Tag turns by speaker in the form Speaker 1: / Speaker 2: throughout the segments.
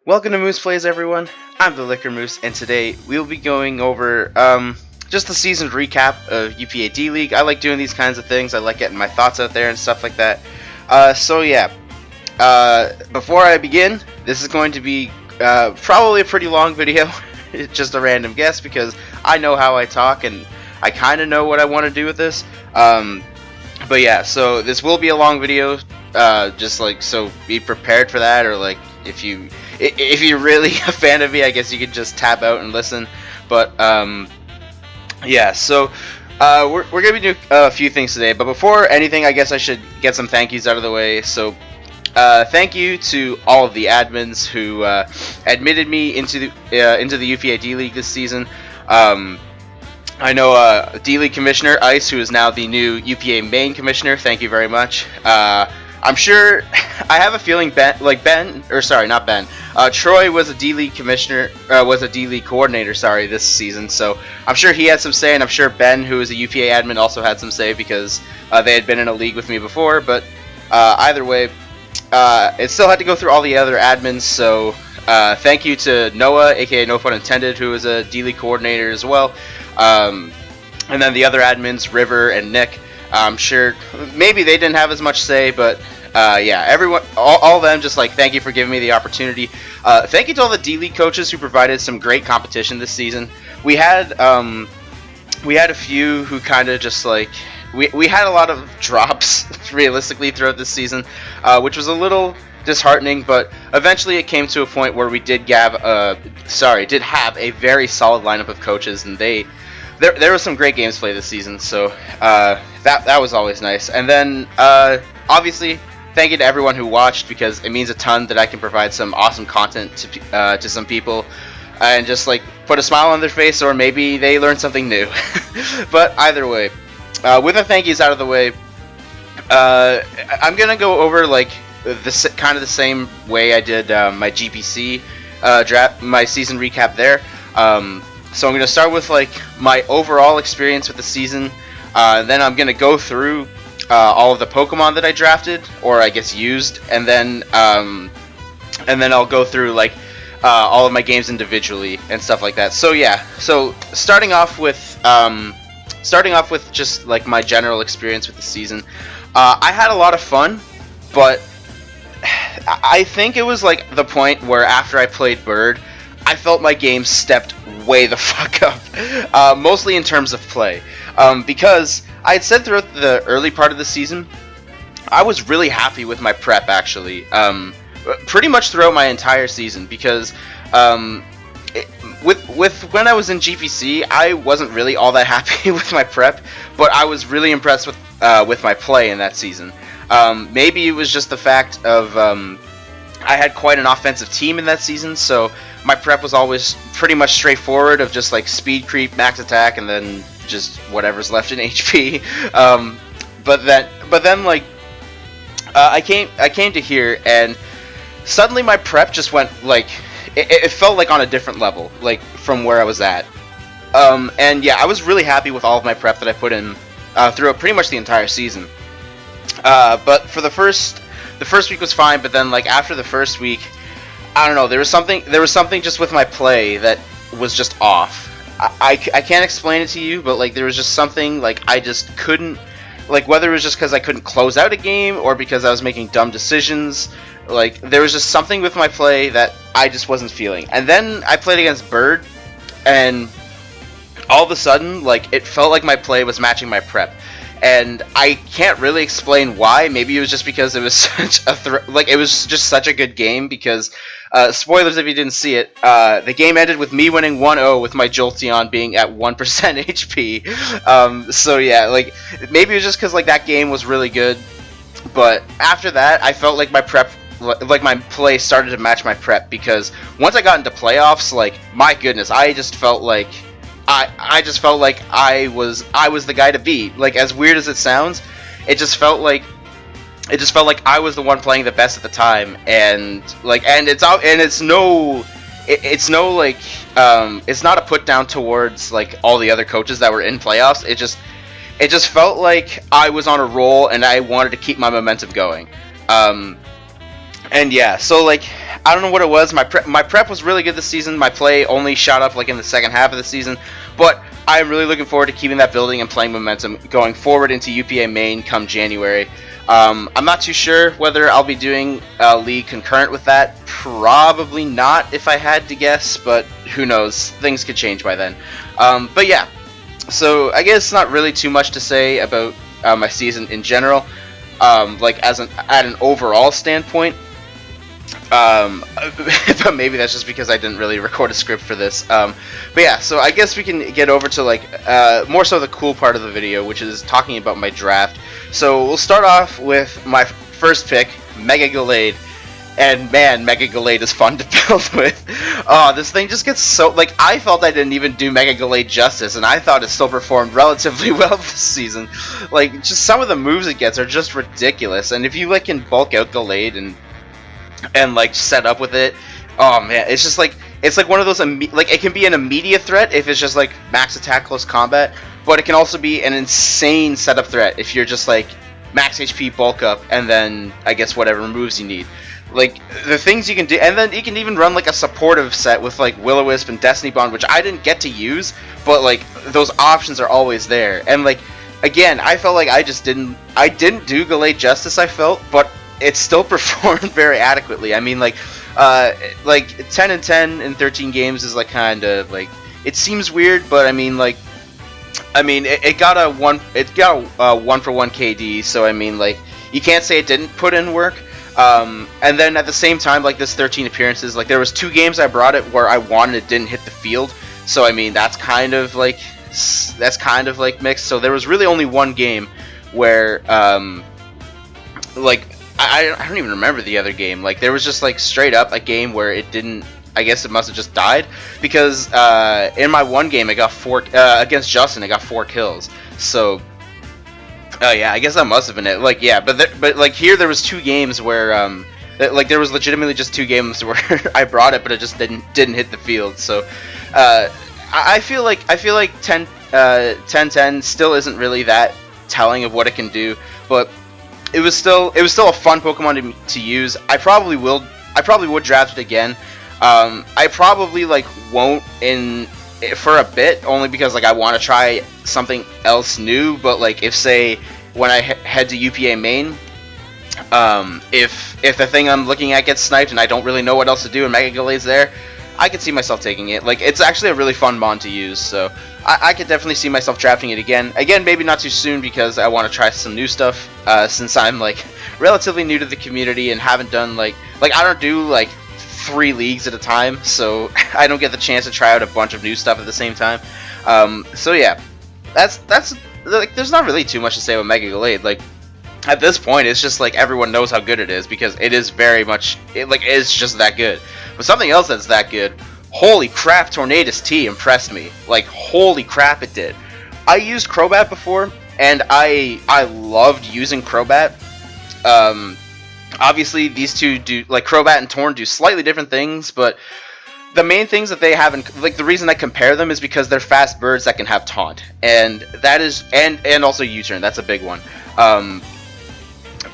Speaker 1: Welcome to Moose Plays, everyone. I'm the Liquor Moose, and today we'll be going over just the season recap of UPA D-League. I like doing these kinds of things. I like getting my thoughts out there and stuff like that. Before I begin, this is going to be probably a pretty long video. It's just a random guess because I know how I talk and I kind of know what I want to do with this. So this will be a long video. So be prepared for that, or like if you're really a fan of me, I guess you could just tap out and listen. But we're gonna be doing a few things today. But before anything, I guess I should get some thank yous out of the way. So thank you to all of the admins who admitted me into the UPA D-League this season. I know D-League Commissioner Ice, who is now the new UPA main commissioner. Thank you very much. I'm sure, I have a feeling Troy was a D-League commissioner, was a D-League coordinator, this season, so I'm sure he had some say, and I'm sure Ben, who is a UPA admin, also had some say because they had been in a league with me before, but either way, it still had to go through all the other admins, so thank you to Noah, aka No Fun Intended, who is a D-League coordinator as well, and then the other admins, River and Nick. I'm sure maybe they didn't have as much say, but everyone, all of them, just like thank you for giving me the opportunity. Thank you to all the D-League coaches who provided some great competition this season. We had a few who kind of just like we had a lot of drops realistically throughout this season, which was a little disheartening. But eventually it came to a point where we did have a very solid lineup of coaches, and there was some great games played this season, so that was always nice. And then obviously, thank you to everyone who watched, because it means a ton that I can provide some awesome content to some people and just like put a smile on their face, or maybe they learned something new. But either way, with the thank yous out of the way, I'm gonna go over like the same way I did my GPC draft, my season recap there. So I'm going to start with like my overall experience with the season, then I'm going to go through all of the Pokemon that I drafted, or I guess used, and then I'll go through like all of my games individually and stuff like that. So yeah, so starting off with just like my general experience with the season, I had a lot of fun, but I think it was like the point where after I played Bird, I felt my game stepped way the fuck up, mostly in terms of play, because I had said throughout the early part of the season, I was really happy with my prep actually, pretty much throughout my entire season, because with when I was in GPC, I wasn't really all that happy with my prep, but I was really impressed with my play in that season. Maybe it was just the fact of I had quite an offensive team in that season, so my prep was always pretty much straightforward of just like speed creep, max attack, and then just whatever's left in HP. But then like I came to here, and suddenly my prep just went like it felt like on a different level, like from where I was at. And yeah, I was really happy with all of my prep that I put in throughout pretty much the entire season. But for the first week was fine, but then like after the first week, I don't know, there was something just with my play that was just off. I can't explain it to you, but like there was just something like I just couldn't, like whether it was just because I couldn't close out a game or because I was making dumb decisions, like there was just something with my play that I just wasn't feeling. And then I played against Bird, and all of a sudden like it felt like my play was matching my prep. And I can't really explain why. Maybe it was just because it was such it was just such a good game. Because spoilers if you didn't see it, the game ended with me winning 1-0 with my Jolteon being at 1% HP. So yeah, like maybe it was just because like that game was really good. But after that, I felt like my prep, like my play started to match my prep. Because once I got into playoffs, like my goodness, I just felt like I was the guy to beat. Like as weird as it sounds, it just felt like I was the one playing the best at the time, and it's not a put down towards like all the other coaches that were in playoffs. It just felt like I was on a roll and I wanted to keep my momentum going. And yeah, so like I don't know what it was. My prep was really good this season. My play only shot up like in the second half of the season, but I'm really looking forward to keeping that building and playing momentum going forward into UPA main come January. I'm not too sure whether I'll be doing a league concurrent with that. Probably not, if I had to guess, but who knows? Things could change by then. But yeah, so I guess not really too much to say about my season in general. Like at an overall standpoint. But maybe that's just because I didn't really record a script for this. But yeah, so I guess we can get over to like more so the cool part of the video, which is talking about my draft. So we'll start off with my first pick, Megaane. And man, Megaane is fun to build with. Oh, this thing just gets so like I felt I didn't even do Megaane justice, and I thought it still performed relatively well this season. Like just some of the moves it gets are just ridiculous, and if you like can bulk out Gallade and like set up with it, oh man, it's just like it's like one of those like it can be an immediate threat if it's just like max attack close combat, but it can also be an insane setup threat if you're just like max HP bulk up and then I guess whatever moves you need. Like the things you can do, and then you can even run like a supportive set with like Will-O-Wisp and Destiny Bond, which I didn't get to use, but like those options are always there. And like again, I felt like I didn't do Gallade justice. I felt, but it still performed very adequately. I mean, like 10 and 10 in 13 games is like kind of like it seems weird, but I mean it got a 1 for 1 KD, so I mean like you can't say it didn't put in work. And then at the same time, like this 13 appearances, like there was 2 games I brought it where I won it didn't hit the field, so I mean that's kind of like mixed. So there was really only one game where like I don't even remember the other game. Like there was just like straight up a game where it didn't. I guess it must have just died because in my one game I got 4 against Justin. I got 4 kills. So yeah, I guess that must have been it. Like yeah, but like here there was 2 games where like there was legitimately just 2 games where I brought it, but it just didn't hit the field. So I feel like 10-10 still isn't really that telling of what it can do, but it was still a fun Pokemon to use. I probably would draft it again. I probably like won't for a bit, only because like I want to try something else new. But like if say when I head to UPA main, if the thing I'm looking at gets sniped and I don't really know what else to do and Megagalade's there, I could see myself taking it. Like it's actually a really fun mon to use, so I could definitely see myself drafting it again. Again, maybe not too soon because I want to try some new stuff. Since I'm like relatively new to the community and haven't done like I don't do like 3 leagues at a time, so I don't get the chance to try out a bunch of new stuff at the same time. So yeah, that's like there's not really too much to say about Megaane. Like at this point, it's just like everyone knows how good it is because it is very much it's just that good. But something else that's that good, holy crap, Tornadus T impressed me. Like holy crap, it did. I used Crobat before, and I loved using Crobat. Obviously, these two do like Crobat and Torn do slightly different things, but the main things that they have, like the reason I compare them is because they're fast birds that can have Taunt, and that is and also U-turn. That's a big one.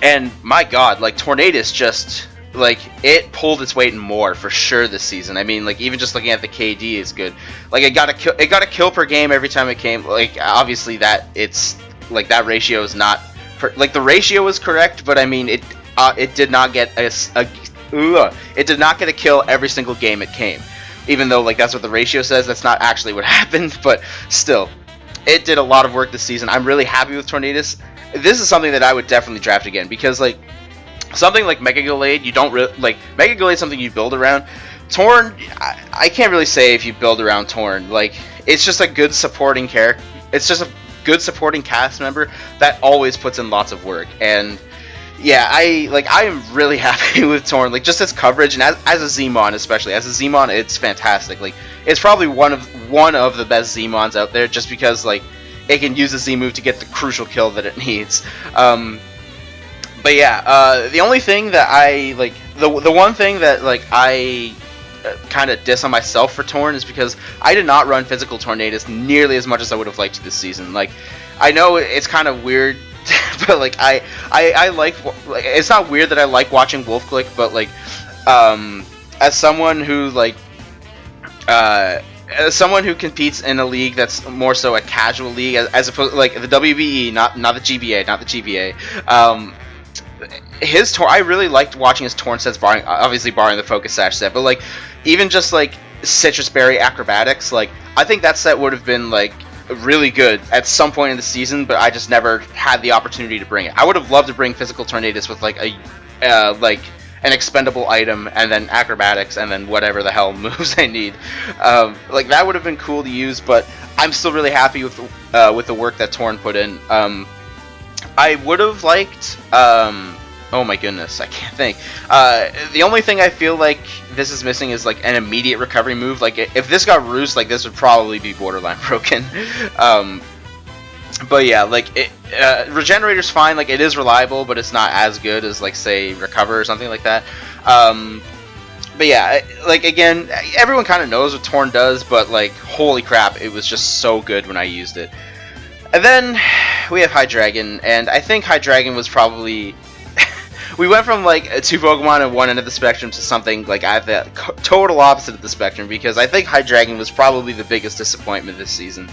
Speaker 1: And my God, like Tornadus just like it pulled its weight and more for sure this season. I mean, like even just looking at the KD is good. Like it got a kill per game every time it came. Like obviously that it's like that ratio is not like the ratio is correct, but I mean it did not get it did not get a kill every single game it came. Even though like that's what the ratio says, that's not actually what happened, but still, it did a lot of work this season. I'm really happy with Tornadus. This is something that I would definitely draft again because like something like Megaane, you don't really like Megaane is something you build around. Torn, I can't really say if you build around Torn. Like it's just a good supporting character. It's just a good supporting cast member that always puts in lots of work. And yeah, I am really happy with Torn. Like just its coverage and as a Zmon, especially as a Zmon, it's fantastic. Like it's probably one of the best Zmons out there, just because like it can use a Z move to get the crucial kill that it needs. But yeah, the only thing that I like, the one thing that like I kind of diss on myself for Torn is because I did not run physical Tornadus nearly as much as I would have liked to this season. Like I know it's kind of weird but like I like it's not weird that I like watching Wolf Click, but like as someone who like as someone who competes in a league that's more so a casual league, as opposed like the WBE, not the GBA, not the GBA. I really liked watching his Torn sets, obviously barring the Focus Sash set, but like even just like Citrus Berry Acrobatics, like I think that set would have been like really good at some point in the season, but I just never had the opportunity to bring it. I would have loved to bring Physical Tornadus with like a like an expendable item, and then acrobatics, and then whatever the hell moves I need. Like that would have been cool to use, but I'm still really happy with the work that Torn put in. I would have liked. Oh my goodness, I can't think. The only thing I feel like this is missing is like an immediate recovery move. Like if this got Roost, like this would probably be borderline broken. But yeah, like Regenerator's fine, like it is reliable, but it's not as good as like say Recover or something like that. But yeah, like again, everyone kind of knows what Torn does, but like holy crap, it was just so good when I used it. And then we have Hydreigon, and I think Hydreigon was probably we went from like 2 Pokemon at one end of the spectrum to something like at the total opposite of the spectrum, because I think Hydreigon was probably the biggest disappointment this season.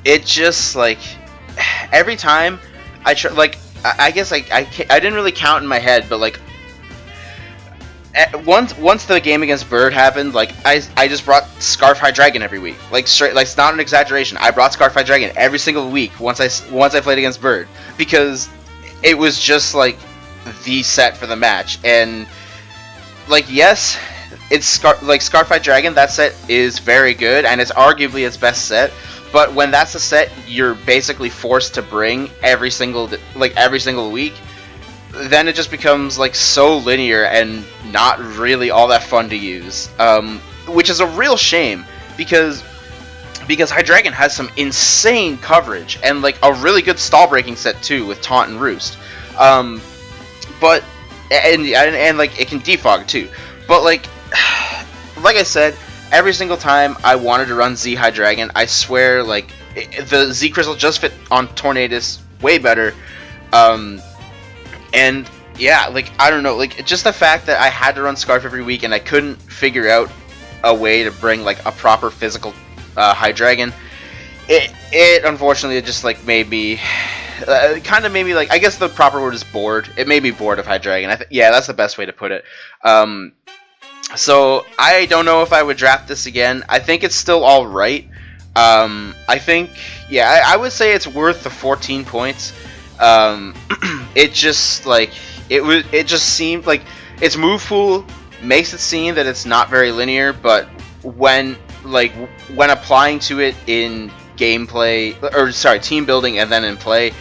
Speaker 1: It just like every time I try, like I guess I didn't really count in my head, but like once the game against Bird happened, like I just brought Scarf Hydreigon every week, like straight, like it's not an exaggeration. I brought Scarf Hydreigon every single week once I played against Bird, because it was just like the set for the match. And like yes, it's Scarf Hydreigon. That set is very good, and it's arguably its best set. But when that's a set you're basically forced to bring every single week, then it just becomes like so linear and not really all that fun to use. Which is a real shame, because Hydreigon has some insane coverage and like a really good stall breaking set too with Taunt and Roost. But and like it can defog too. But like I said, every single time I wanted to run Z Hydreigon, I swear, like the Z Crystal just fit on Tornadus way better. And yeah, like I don't know, like just the fact that I had to run Scarf every week and I couldn't figure out a way to bring like a proper physical Hydreigon, it unfortunately just like made me kind of made me like, I guess the proper word is bored. It made me bored of Hydreigon. Yeah, that's the best way to put it. So I don't know if I would draft this again. I think it's still all right. I think, yeah, I would say it's worth the 14 points. It just like it just seemed like its move pool makes it seem that it's not very linear, but when applying to it in gameplay, or sorry, team building and then in play,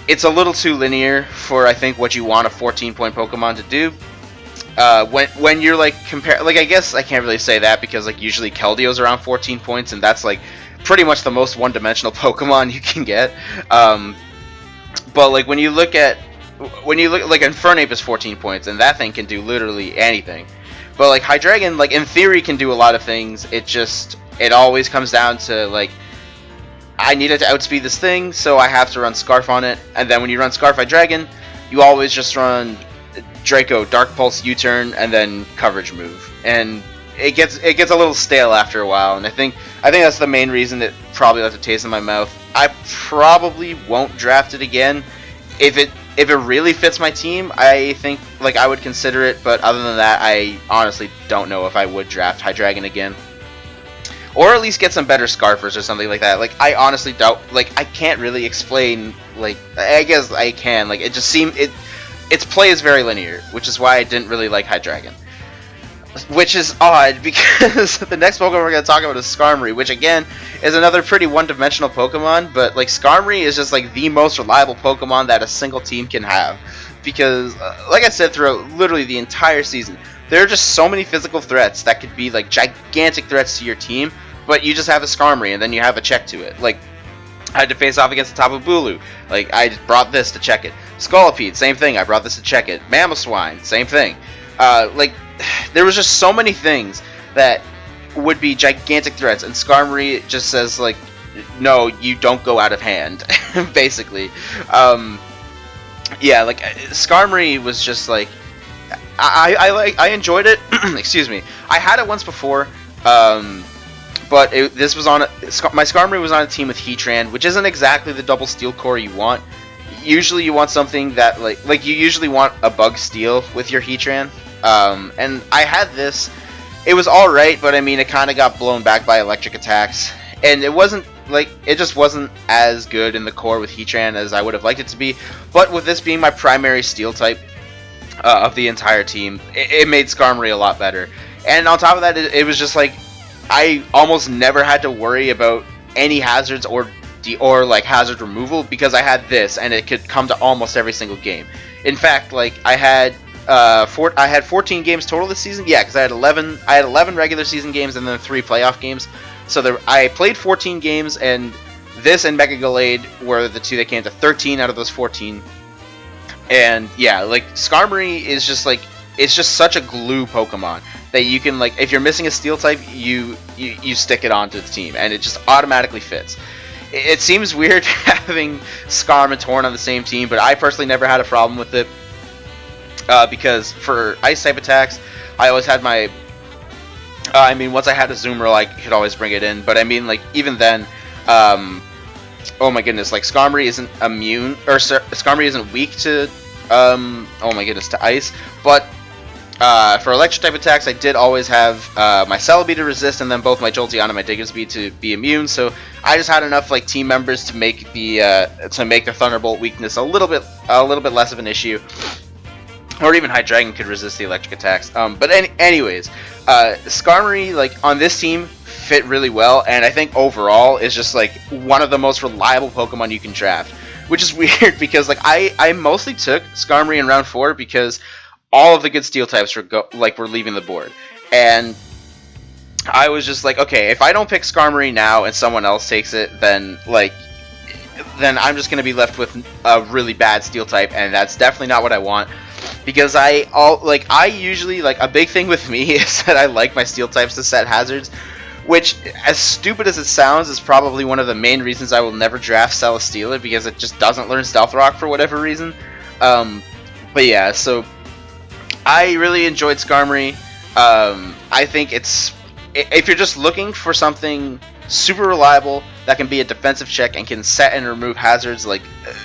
Speaker 1: it's a little too linear for I think what you want a 14-point Pokemon to do. When you're like like I guess I can't really say that, because like usually Keldeo's around 14 points, and that's like pretty much the most one-dimensional Pokemon you can get. But like when you look like Infernape is 14 points, and that thing can do literally anything. But like Hydreigon, like in theory can do a lot of things. It always comes down to like, I needed to outspeed this thing, so I have to run Scarf on it. And then when you run Scarf Hydreigon, you always just run Draco, Dark Pulse, U-turn, and then coverage move, and it gets a little stale after a while. And I think that's the main reason it probably left a taste in my mouth. I probably won't draft it again. If it really fits my team, I think like I would consider it. But other than that, I honestly don't know if I would draft Hydreigon again, or at least get some better Scarfers or something like that. Like I honestly doubt. Like I can't really explain. Like I guess I can. Like it just seemed its play is very linear, which is why I didn't really like Hydreigon. Which is odd, because the next Pokemon we're going to talk about is Skarmory, which again is another pretty one-dimensional Pokemon, but like Skarmory is just like the most reliable Pokemon that a single team can have. Because, like I said, throughout literally the entire season, there are just so many physical threats that could be like gigantic threats to your team, but you just have a Skarmory and then you have a check to it. Like, I had to face off against the Tapu Bulu. Like, I brought this to check it. Scolipede, same thing. I brought this to check it. Mamoswine, same thing. Like, there was just so many things that would be gigantic threats, and Skarmory just says, like, no, you don't go out of hand, basically. Yeah, like Skarmory was just like I enjoyed it. Excuse me. I had it once before, but this was on my Skarmory was on a team with Heatran, which isn't exactly the double steel core you want. Usually, you want something that like you usually want a bug steel with your Heatran. And I had this. It was all right, but I mean, it kind of got blown back by electric attacks, and it wasn't like it just wasn't as good in the core with Heatran as I would have liked it to be. But with this being my primary steel type of the entire team, it made Skarmory a lot better. And on top of that, it was just like I almost never had to worry about any hazards or like hazard removal because I had this, and it could come to almost every single game. In fact, like I had 14 games total this season. Yeah, because I had 11 regular season games and then 3 playoff games. So I played 14 games, and this and Megaane were the 2 that came to 13 out of those 14. And yeah, like Skarmory is just like it's just such a glue Pokemon that you can like if you're missing a steel type, you stick it onto the team, and it just automatically fits. It seems weird having Skarm and Torn on the same team, but I personally never had a problem with it. Because for ice type attacks, I always had my. I mean, once I had a Zoomer, I could always bring it in. But I mean, like even then, oh my goodness, like Skarmory isn't immune or Skarmory isn't weak to, oh my goodness, to ice. But for electric type attacks, I did always have my Celebi to resist, and then both my Jolteon and my Diggersby to be immune. So I just had enough like team members to make the Thunderbolt weakness a little bit less of an issue. Or even Hydreigon could resist the electric attacks. But anyways, Skarmory, like on this team, fit really well, and I think overall is just like one of the most reliable Pokemon you can draft. Which is weird because like I mostly took Skarmory in round 4 because all of the good Steel types were leaving the board, and I was just like, okay, if I don't pick Skarmory now and someone else takes it, then I'm just gonna be left with a really bad Steel type, and that's definitely not what I want. Because I usually, like, a big thing with me is that I like my Steel types to set hazards, which, as stupid as it sounds, is probably one of the main reasons I will never draft Celesteela, because it just doesn't learn Stealth Rock for whatever reason. But yeah, so I really enjoyed Skarmory. I think if you're just looking for something super reliable that can be a defensive check and can set and remove hazards, like,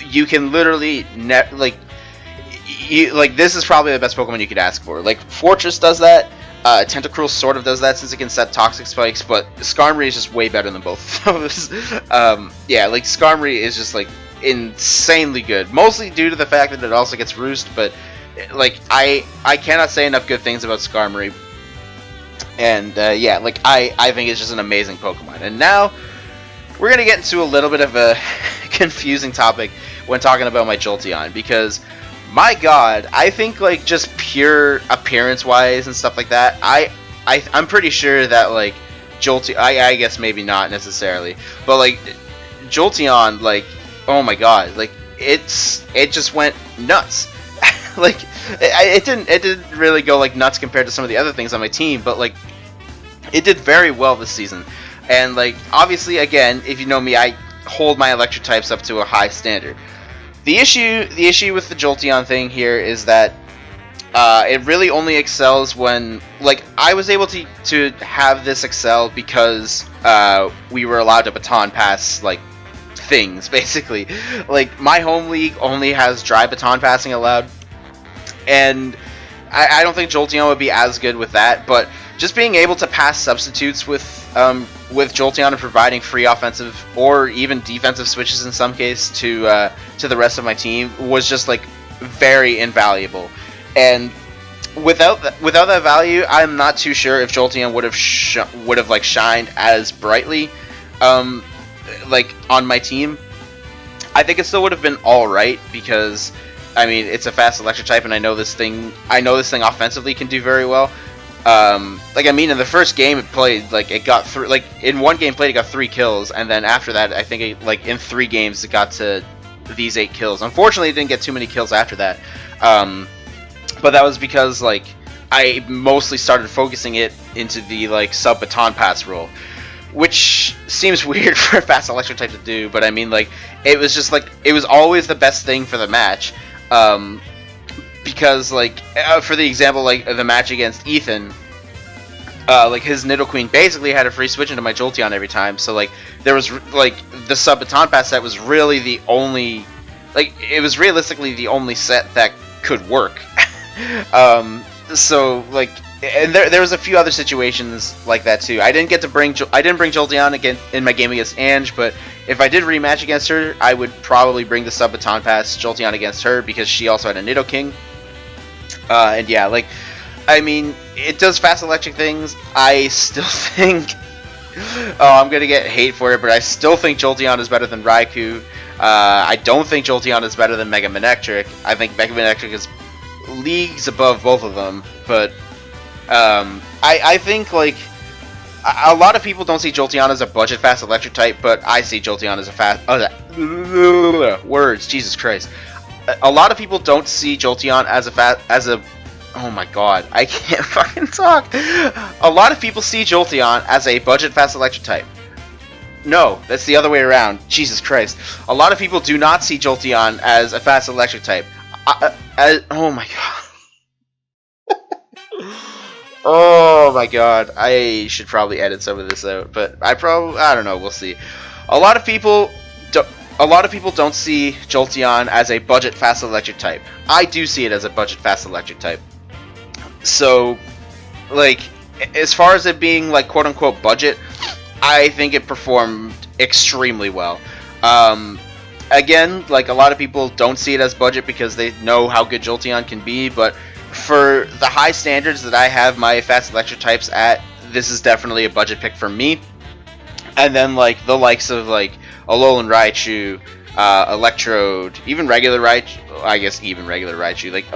Speaker 1: you can literally this is probably the best Pokemon you could ask for. Like, Fortress does that. Tentacruel sort of does that since it can set Toxic Spikes, but Skarmory is just way better than both of those. Yeah, like, Skarmory is just, like, insanely good. Mostly due to the fact that it also gets Roost, but, like, I cannot say enough good things about Skarmory. And, yeah, like, I think it's just an amazing Pokemon. And now, we're going to get into a little bit of a confusing topic when talking about my Jolteon, because my god, I think, like, just pure appearance-wise and stuff like that, I'm pretty sure that, like, Jolteon, I guess maybe not necessarily, but, like, Jolteon, like, oh my god, like, it just went nuts. Like, it didn't really go, like, nuts compared to some of the other things on my team, but, like, it did very well this season. And, like, obviously, again, if you know me, I hold my electric types up to a high standard. The issue with the Jolteon thing here is that it really only excels when, like, I was able to have this excel because we were allowed to baton pass, like, things, basically. Like, my home league only has dry baton passing allowed, and I don't think Jolteon would be as good with that, but just being able to pass substitutes with Jolteon and providing free offensive or even defensive switches in some case to the rest of my team was just, like, very invaluable. And without that value, I'm not too sure if Jolteon would have like shined as brightly, like, on my team. I think it still would have been all right because, I mean, it's a fast electric type, and I know this thing offensively can do very well. Like, I mean, in the first game it played, like, it got through, like, in one game played it got 3 kills, and then after that, I think like in 3 games it got to these 8 kills. Unfortunately, it didn't get too many kills after that, but that was because, like, I mostly started focusing it into the, like, sub baton pass role. which seems weird for a fast electric type to do, but I mean, like, it was just like, it was always the best thing for the match, because, like, for the example, like, the match against Ethan, like, his Nidoqueen basically had a free switch into my Jolteon every time, so, like, there was, like, the sub-baton pass set was really the only, like, it was realistically the only set that could work. So, like, and there was a few other situations like that too. I didn't bring Jolteon again in my game against Ange, but if I did rematch against her, I would probably bring the sub-baton pass Jolteon against her because she also had a Nidoking. And yeah, like, I mean, it does fast electric things. I still think, oh, I'm gonna get hate for it, but I still think Jolteon is better than Raikou. I don't think Jolteon is better than Megaane Electric. I think Megaane Electric is leagues above both of them, but I think, like, a lot of people don't see Jolteon as a budget fast electric type, but I see Jolteon as a fast words, Jesus Christ. A lot of people don't see Jolteon as a oh my god, I can't fucking talk. A lot of people see Jolteon as a budget fast electric type. No, that's the other way around. Jesus Christ. A lot of people do not see Jolteon as a fast electric type. Oh my god. Oh my god. I should probably edit some of this out, but I don't know, we'll see. A lot of people don't see Jolteon as a budget fast electric type. I do see it as a budget fast electric type. So, like, as far as it being, like, quote unquote budget, I think it performed extremely well. Again, like, a lot of people don't see it as budget because they know how good Jolteon can be, but for the high standards that I have my fast electric types at, this is definitely a budget pick for me. And then, like, the likes of, like, Alolan Raichu, Electrode, even regular Raichu, I guess even regular Raichu, like,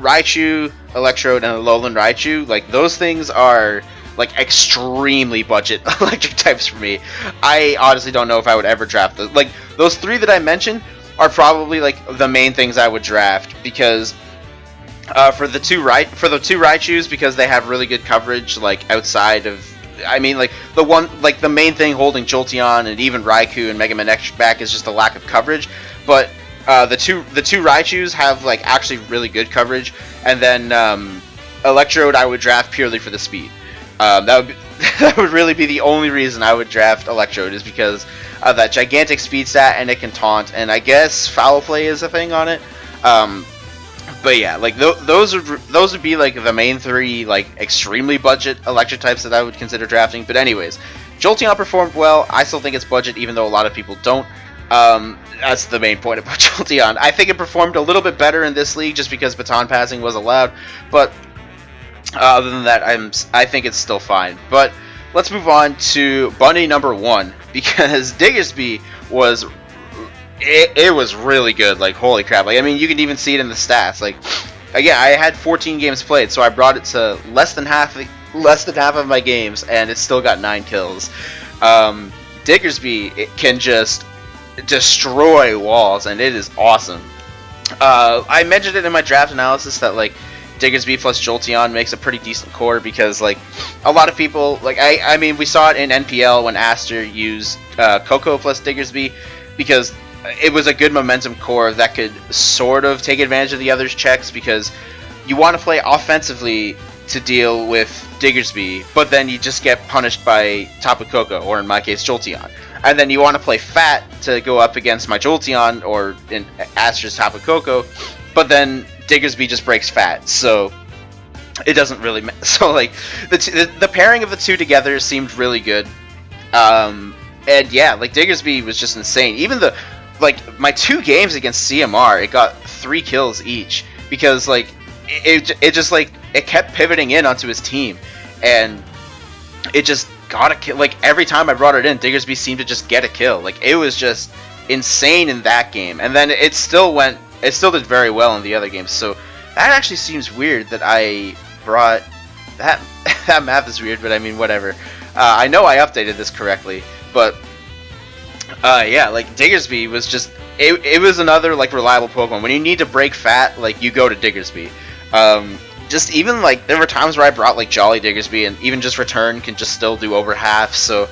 Speaker 1: Raichu, Electrode, and Alolan Raichu, like, those things are, like, extremely budget electric types for me. I honestly don't know if I would ever draft those. Like, those three that I mentioned are probably, like, the main things I would draft, because for the two Raichus, because they have really good coverage, like, outside of, I mean, like, the main thing holding Jolteon and even Raikou and Megaman Electric back is just the lack of coverage, but the two Raichus have, like, actually really good coverage, and then Electrode I would draft purely for the speed. That would really be the only reason I would draft Electrode, is because of that gigantic speed stat, and it can taunt, and I guess Foul Play is a thing on it. But yeah, like, those would be, like, the main three, like, extremely budget electric types that I would consider drafting. But anyways, Jolteon performed well. I still think it's budget, even though a lot of people don't. That's the main point about Jolteon. I think it performed a little bit better in this league just because baton passing was allowed, but other than that, I think it's still fine. But let's move on to Bunny number 1, because Diggersby was it was really good. Like, holy crap! Like, I mean, you can even see it in the stats. Like, again, I had 14 games played, so I brought it to less than half of my games, and it still got 9 kills. Diggersby, it can just destroy walls, and it is awesome. I mentioned it in my draft analysis that, like, Diggersby plus Jolteon makes a pretty decent core, because, like, a lot of people, like, I mean, we saw it in NPL when Aster used Coco plus Diggersby, because it was a good momentum core that could sort of take advantage of the other's checks, because you want to play offensively to deal with Diggersby, but then you just get punished by Tapu Koko, or in my case, Jolteon. And then you want to play fat to go up against my Jolteon, or in Aster's Tapu Koko, but then Diggersby just breaks fat, so it doesn't really so, like, the pairing of the two together seemed really good. And yeah, like, Diggersby was just insane. Even like, my 2 games against CMR, it got 3 kills each, because, like, it just, like, it kept pivoting in onto his team, and it just got a kill. Like, every time I brought it in, Diggersby seemed to just get a kill. Like, it was just insane in that game, and then it still did very well in the other games. So that actually seems weird that I brought that. That math is weird, but I mean, whatever. I know I updated this correctly, but yeah, like, Diggersby was just, it was another, like, reliable Pokemon. When you need to break fat, like, you go to Diggersby. Just even, like, there were times where I brought, like, Jolly Diggersby, and even just return can just still do over half, so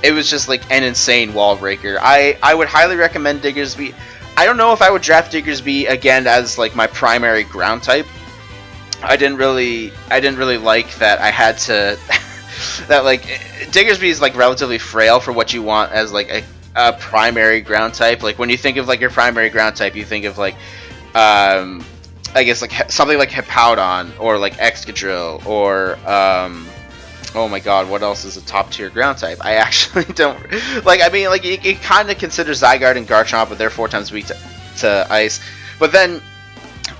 Speaker 1: it was just like an insane wall breaker. I would highly recommend Diggersby. I don't know if I would draft Diggersby again as like my primary ground type. I didn't really like that I had to that like Diggersby is like relatively frail for what you want as like a primary ground type. Like when you think of like your primary ground type, you think of like I guess like something like Hippowdon or like Excadrill or oh my god, what else is a top tier ground type? I actually don't like. I mean, like you kind of consider Zygarde and Garchomp, but they're 4 times weak to ice. But then,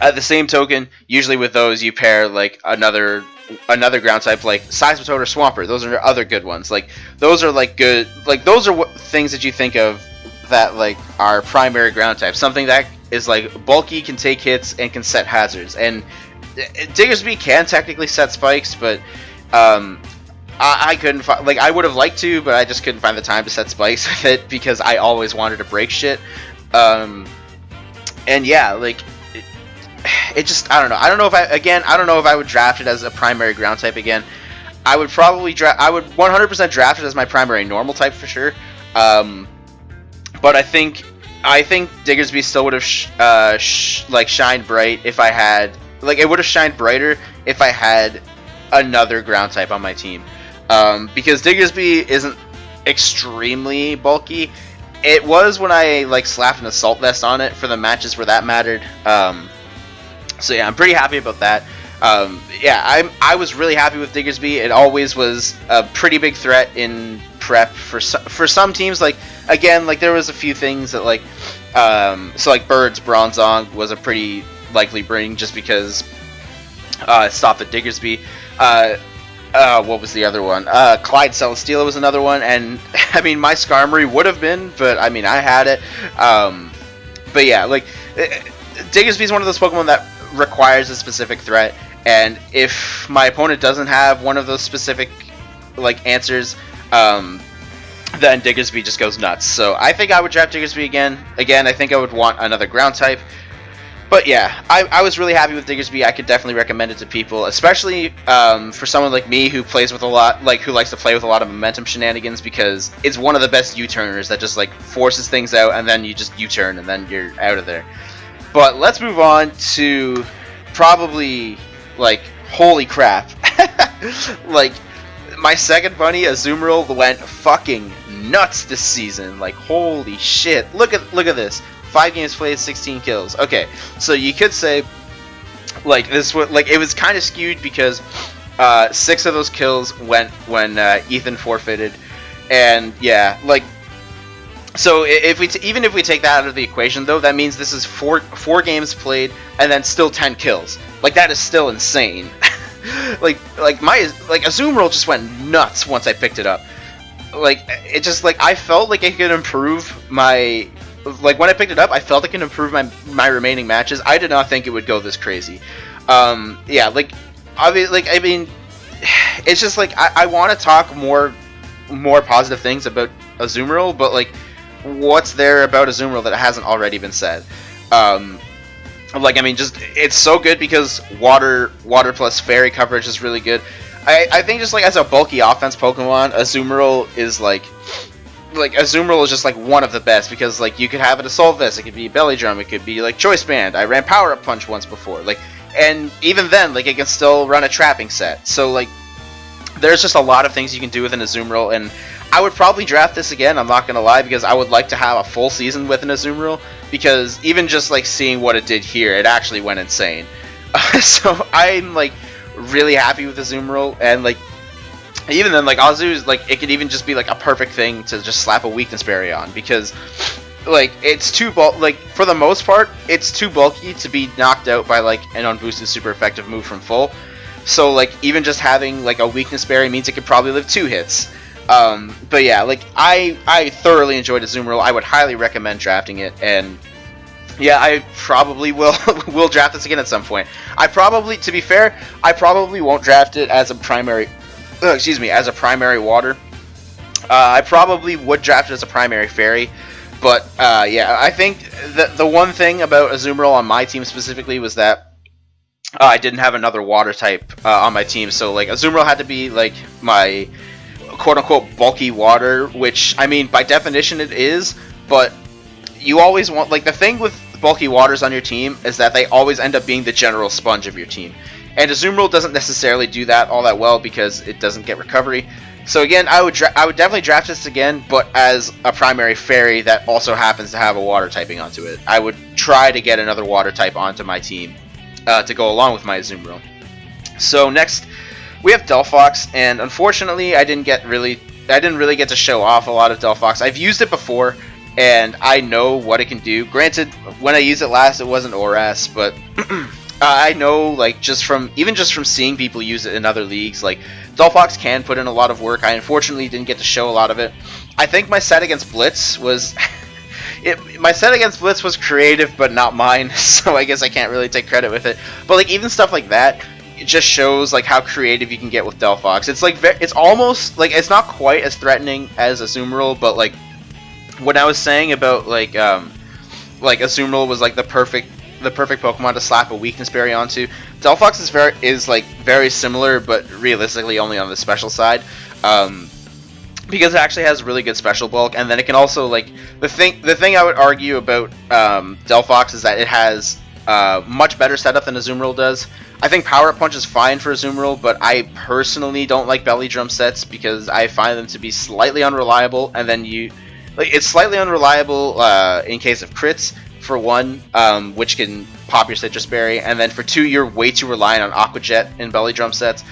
Speaker 1: at the same token, usually with those you pair like another ground type like Seismitoad or Swampert. Those are other good ones. Like those are like good. Like those are things that you think of that like are primary ground types. Something that is like bulky, can take hits, and can set hazards. And Diggersby can technically set spikes, but I couldn't find, like I would have liked to, but I just couldn't find the time to set spikes with it because I always wanted to break shit. And yeah, like it just I don't know. I don't know if I would draft it as a primary ground type again. I would probably I would 100% draft it as my primary normal type for sure. But I think Diggersby still would have like shined bright if I had like it would have shined brighter if I had another ground type on my team. Because Diggersby isn't extremely bulky. It was when I like slapped an Assault Vest on it for the matches where that mattered. So yeah, I'm pretty happy about that. Yeah, I was really happy with Diggersby. It always was a pretty big threat in prep for some teams. Like again, like there was a few things that like so like Bird's Bronzong was a pretty likely bring just because it stopped at Diggersby. What was the other one? Clyde Celesteela was another one, and I mean my Skarmory would have been, but I mean I had it. But yeah, like Diggersby is one of those Pokemon that requires a specific threat, and if my opponent doesn't have one of those specific like answers, then Diggersby just goes nuts. So I think I would draft Diggersby again. Again, I think I would want another ground type. But yeah, I was really happy with Diggersby. I could definitely recommend it to people, especially for someone like me who plays with a lot, like who likes to play with a lot of momentum shenanigans, because it's one of the best U-turners that just like forces things out, and then you just U-turn, and then you're out of there. But let's move on to probably like holy crap, like my second bunny Azumarill went fucking nuts this season. Like holy shit! Look at this. 5 games played, 16 kills. Okay, so you could say like this was like it was kind of skewed because 6 of those kills went when Ethan forfeited, and yeah, like so if we even if we take that out of the equation though, that means this is four games played and then still 10 kills. Like that is still insane. like Azumarill just went nuts once I picked it up. Like it just like I felt like it could improve my. Like when I picked it up, I felt it can improve my remaining matches. I did not think it would go this crazy. Yeah, like obviously, like I mean, it's just like I want to talk more positive things about Azumarill, but like, what's there about Azumarill that hasn't already been said? Like I mean, just it's so good because water plus fairy coverage is really good. I think just like as a bulky offense Pokemon, Azumarill is like Azumarill is just like one of the best because like you could have it Assault Vest, it could be Belly Drum, it could be like Choice Band. I ran Power Up Punch once before, like, and even then like it can still run a trapping set. So like there's just a lot of things you can do with an Azumarill, and I would probably draft this again. I'm not gonna lie, because I would like to have a full season with an Azumarill, because even just like seeing what it did here, it actually went insane. So I'm like really happy with Azumarill, and like. Even then, like Azu's, like it could even just be like a perfect thing to just slap a weakness berry on, because like it's too like for the most part it's too bulky to be knocked out by like an unboosted super effective move from full. So like even just having like a weakness berry means it could probably live 2 hits. But yeah, like I thoroughly enjoyed Azumarill. I would highly recommend drafting it, and yeah, I probably will draft this again at some point. To be fair, I probably won't draft it as a primary. As a primary water. I probably would draft it as a primary fairy, but yeah, I think the one thing about Azumarill on my team specifically was that I didn't have another water type on my team, so like Azumarill had to be like my quote-unquote bulky water, which, I mean, by definition it is, but you always want, like, the thing with bulky waters on your team is that they always end up being the general sponge of your team. And Azumarill doesn't necessarily do that all that well because it doesn't get recovery. So again, I would definitely draft this again, but as a primary fairy that also happens to have a water typing onto it. I would try to get another water type onto my team to go along with my Azumarill. So next, we have Delphox, and unfortunately, I didn't really get to show off a lot of Delphox. I've used it before, and I know what it can do. Granted, when I used it last, it wasn't ORAS, but I know, like, just from seeing people use it in other leagues, like, Delphox can put in a lot of work. I unfortunately didn't get to show a lot of it. I think my set against Blitz was creative, but not mine, so I guess I can't really take credit with it. But, like, even stuff like that, it just shows, like, how creative you can get with Delphox. It's like it's almost like it's not quite as threatening as Azumarill, but like when I was saying about like Azumarill was like the perfect Pokemon to slap a weakness berry onto, Delphox is very similar, but realistically only on the special side, because it actually has really good special bulk, and then it can also, like, the thing I would argue about Delphox is that it has much better setup than Azumarill does. I think Power Up Punch is fine for Azumarill, but I personally don't like Belly Drum sets because I find them to be slightly unreliable, and then it's slightly unreliable in case of crits, for one, which can pop your Citrus Berry, and then for two, you're way too reliant on Aqua Jet in Belly Drum sets.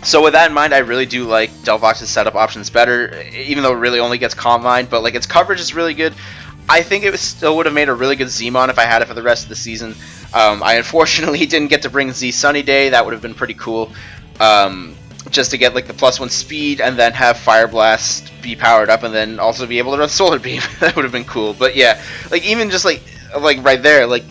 Speaker 1: So with that in mind, I really do like Delphox's setup options better, even though it really only gets Calm Mind, but like its coverage is really good. I think it still would have made a really good Zmon if I had it for the rest of the season. I unfortunately didn't get to bring Z Sunny Day. That would have been pretty cool. Just to get like the +1 speed and then have Fire Blast be powered up and then also be able to run Solar Beam. That would have been cool. But yeah, like even just like right there, like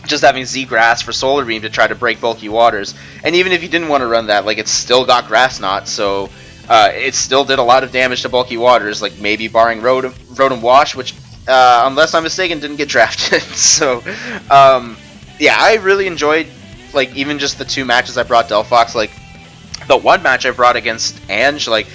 Speaker 1: just having Z Grass for Solar Beam to try to break bulky waters. And even if you didn't want to run that, like it's still got Grass Knot, so it still did a lot of damage to bulky waters, like maybe barring Rotom Wash, which unless I'm mistaken didn't get drafted. So yeah, I really enjoyed like even just the two matches I brought Delphox. Like the one match I brought against Ange, like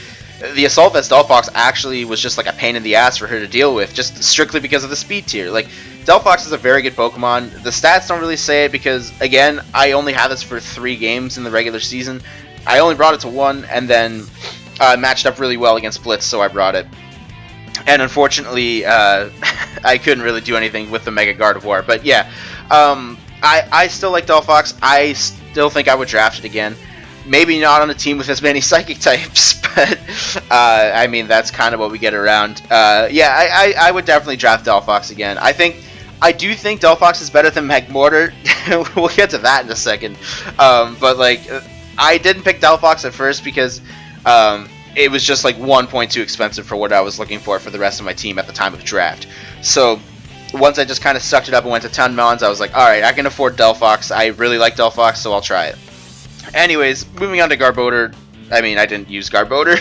Speaker 1: the Assault Vest Delphox actually was just like a pain in the ass for her to deal with, just strictly because of the speed tier. Like Delphox is a very good Pokemon. The stats don't really say it because, again, I only had this for 3 games in the regular season. I only brought it to 1, and then matched up really well against Blitz, so I brought it. And unfortunately, I couldn't really do anything with the Mega Gardevoir. But yeah, I still like Delphox. I still think I would draft it again. Maybe not on a team with as many Psychic types, but I mean, that's kind of what we get around. Yeah, I would definitely draft Delphox again. I do think Delphox is better than Magmortar. We'll get to that in a second. But like, I didn't pick Delphox at first because it was just like 1 point too expensive for what I was looking for the rest of my team at the time of draft. So once I just kind of sucked it up and went to 10 Mons, I was like, alright, I can afford Delphox. I really like Delphox, so I'll try it. Anyways, moving on to Garbodor. I mean, I didn't use Garbodor.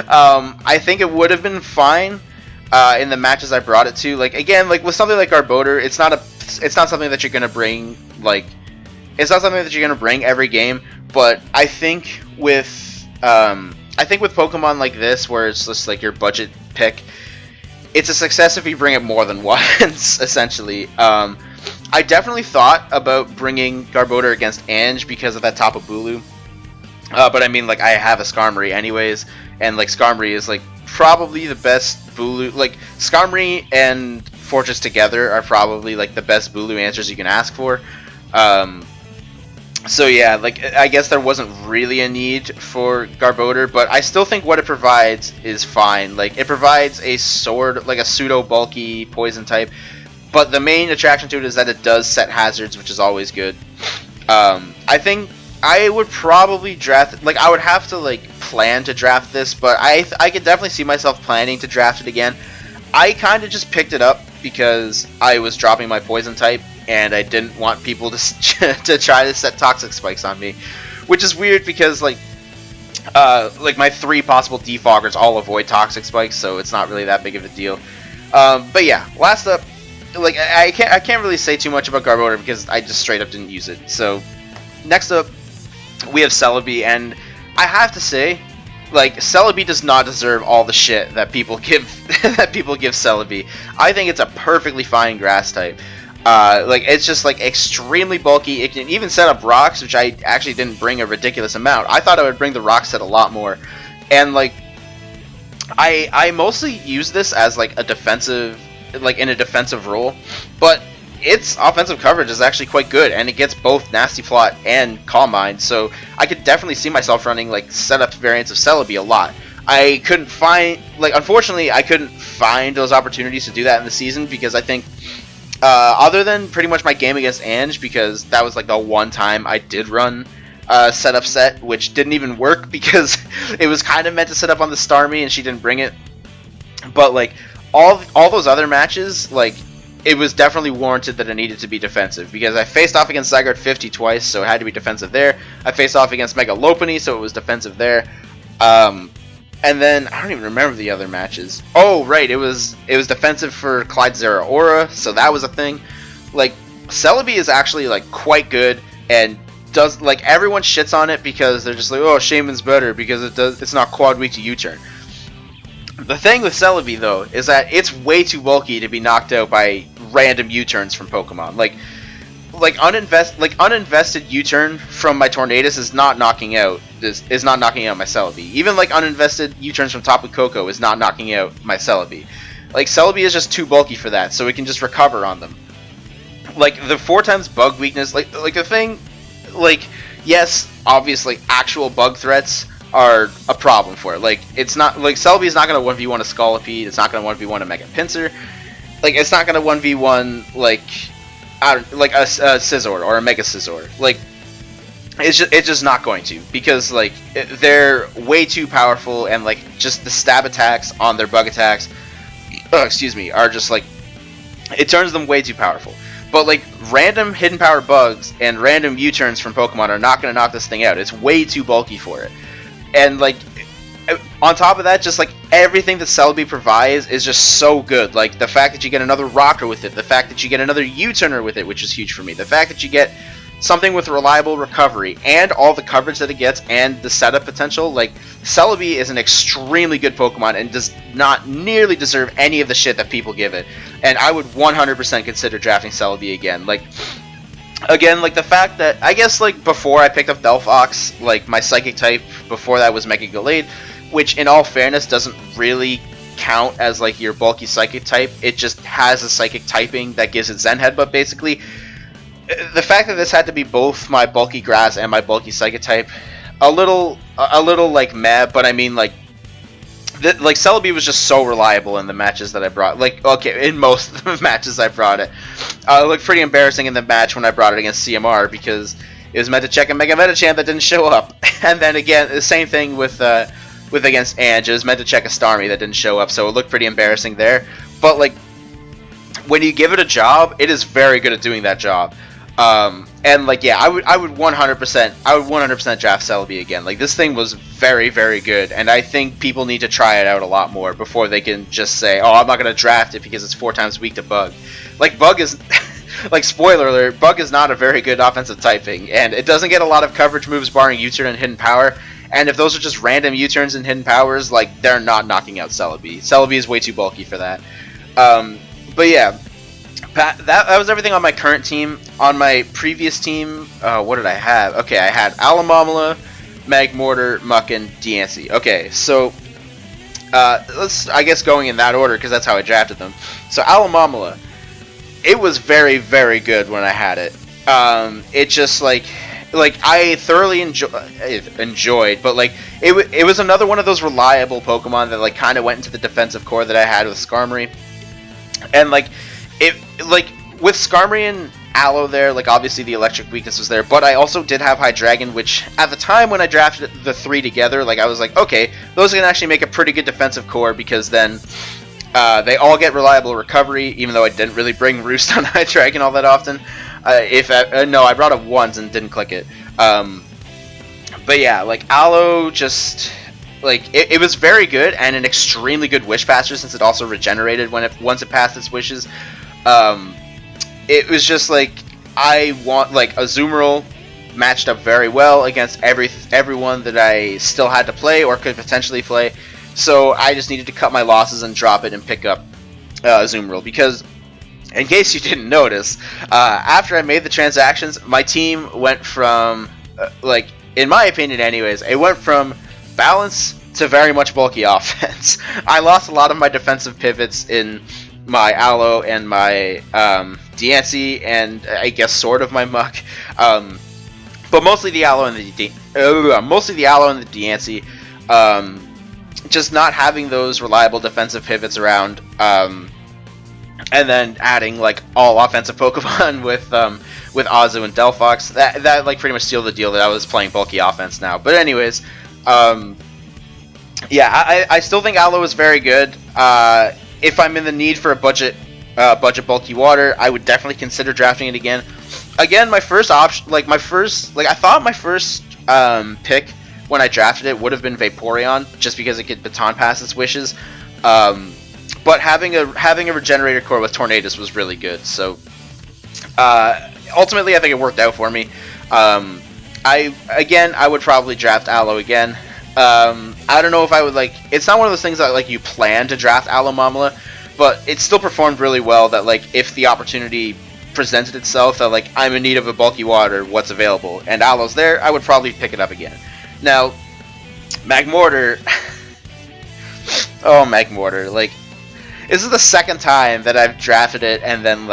Speaker 1: I think it would have been fine in the matches I brought it to. Like again, like with something like Garbodor, it's not something that you're gonna bring. Like, it's not something that you're gonna bring every game. But I think with Pokemon like this, where it's just like your budget pick, it's a success if you bring it more than once. Essentially. I definitely thought about bringing Garbodor against Ange because of that Tapu Bulu. But I mean, like, I have a Skarmory anyways, and like Skarmory is like probably the best Bulu. Like Skarmory and Fortress together are probably like the best Bulu answers you can ask for. So yeah, like I guess there wasn't really a need for Garbodor, but I still think what it provides is fine. Like it provides a sword, like a pseudo bulky poison type. But the main attraction to it is that it does set hazards, which is always good. I think I would probably draft, like I would have to like plan to draft this, but I could definitely see myself planning to draft it again. I kind of just picked it up because I was dropping my poison type, and I didn't want people to try to set toxic spikes on me, which is weird because like my 3 possible defoggers all avoid toxic spikes, so it's not really that big of a deal. But yeah, last up. Like I can't really say too much about Garbodor because I just straight up didn't use it. So next up we have Celebi, and I have to say like Celebi does not deserve all the shit that people give Celebi. I think it's a perfectly fine grass type. Like it's just like extremely bulky. It can even set up rocks, which I actually didn't bring a ridiculous amount. I thought I would bring the rock set a lot more, and like I mostly use this as like a defensive, like in a defensive role, but its offensive coverage is actually quite good, and it gets both Nasty Plot and Calm Mind, so I could definitely see myself running like setup variants of Celebi a lot. I couldn't find, like, unfortunately, I couldn't find those opportunities to do that in the season, because I think, other than pretty much my game against Ange, because that was like the one time I did run setup set, which didn't even work because it was kind of meant to set up on the Starmie and she didn't bring it. But like all those other matches, like it was definitely warranted that it needed to be defensive, because I faced off against Zygarde 50 twice, so it had to be defensive there. I faced off against Megalopony, so it was defensive there. And then I don't even remember the other matches. Oh right, it was defensive for Clyde Zeraora, so that was a thing. Like Celebi is actually like quite good, and does, like, everyone shits on it because they're just like, oh, Shaman's better because it's not quad weak to U-turn. The thing with Celebi though is that it's way too bulky to be knocked out by random U-turns from Pokemon. Like uninvested U-turn from my Tornadus is not knocking out my Celebi. Even like uninvested U-turns from Tapu Koko is not knocking out my Celebi. Like Celebi is just too bulky for that, so it can just recover on them. Like the 4x bug weakness, like the thing, like yes, obviously actual bug threats are a problem for it. Like it's not like Celebi is not gonna 1v1 a Scolipede, it's not gonna 1v1 a Mega Pinsir, like it's not gonna 1v1 like a Scizor or a Mega Scizor. Like it's just not going to, because like they're way too powerful, and like just the stab attacks on their bug attacks, are just like, it turns them way too powerful. But like random hidden power bugs and random U-turns from Pokemon are not going to knock this thing out. It's way too bulky for it. And like on top of that, just like everything that Celebi provides is just so good. Like the fact that you get another rocker with it, the fact that you get another U-turner with it, which is huge for me, the fact that you get something with reliable recovery and all the coverage that it gets and the setup potential. Like Celebi is an extremely good Pokemon and does not nearly deserve any of the shit that people give it. And I would 100% consider drafting Celebi again. Like again, like the fact that I guess like before I picked up Delphox, like my psychic type before that was Mega Gallade, which in all fairness doesn't really count as like your bulky psychic type. It just has a psychic typing that gives it Zen Headbutt basically. The fact that this had to be both my bulky grass and my bulky psychic type, a little like meh, but I mean like Celebi was just so reliable in the matches that I brought. Like okay, in most of the matches I brought it. It looked pretty embarrassing in the match when I brought it against CMR because it was meant to check a Mega Metachamp that didn't show up, and then again the same thing with against Ange. It was meant to check a Starmie that didn't show up, so it looked pretty embarrassing there. But like when you give it a job, it is very good at doing that job. And like yeah, I would 100% draft Celebi again. Like this thing was very, very good, and I think people need to try it out a lot more before they can just say, oh, I'm not gonna draft it because it's 4x weak to Bug. Like Bug is like spoiler alert, Bug is not a very good offensive typing, and it doesn't get a lot of coverage moves barring U-turn and hidden power. And if those are just random U-turns and hidden powers, like they're not knocking out Celebi. Celebi is way too bulky for that. But yeah. That was everything on my current team. On my previous team, what did I have? Okay, I had Alamamala, Magmortar, Muckin, Diancie. Okay, so let's, I guess, going in that order because that's how I drafted them. So Alamamala, it was very, very good when I had it. It just like I thoroughly enjoyed, but like it was another one of those reliable Pokemon that like kind of went into the defensive core that I had with Skarmory, and like. With Skarmory and Aloe there, like obviously the electric weakness was there, but I also did have Hydreigon, which at the time when I drafted the three together, like I was like, okay, those can actually make a pretty good defensive core because then they all get reliable recovery, even though I didn't really bring Roost on Hydreigon all that often. No, I brought it once and didn't click it. But yeah, like Aloe just. Like it was very good and an extremely good wish passer since it also regenerated once it passed its wishes. It was just like I want like Azumarill matched up very well against everyone that I still had to play or could potentially play. So I just needed to cut my losses and drop it and pick up Azumarill, because in case you didn't notice, after I made the transactions, my team went from, like, in my opinion anyways, it went from balance to very much bulky offense. I lost a lot of my defensive pivots in my Aloe and my Diancie, and I guess sort of my Muck, but mostly the Aloe and the Diancie. Just not having those reliable defensive pivots around, and then adding like all offensive Pokemon with Azu and Delphox, that like pretty much sealed the deal that I was playing bulky offense now. But anyways, yeah, I still think Aloe is very good. If I'm in the need for a budget bulky water, I would definitely consider drafting it again. Again, my first option, I thought my first pick when I drafted it would have been Vaporeon, just because it could baton pass its wishes. But having a regenerator core with Tornadus was really good. So ultimately, I think it worked out for me. I would probably draft Aloe again. I don't know if I would it's not one of those things that you plan to draft Alomomola, but it still performed really well. That if the opportunity presented itself, that I'm in need of a bulky water, what's available, and Aloe's there, I would probably pick it up again. Now, Magmortar, oh Magmortar, this is the second time that I've drafted it, and then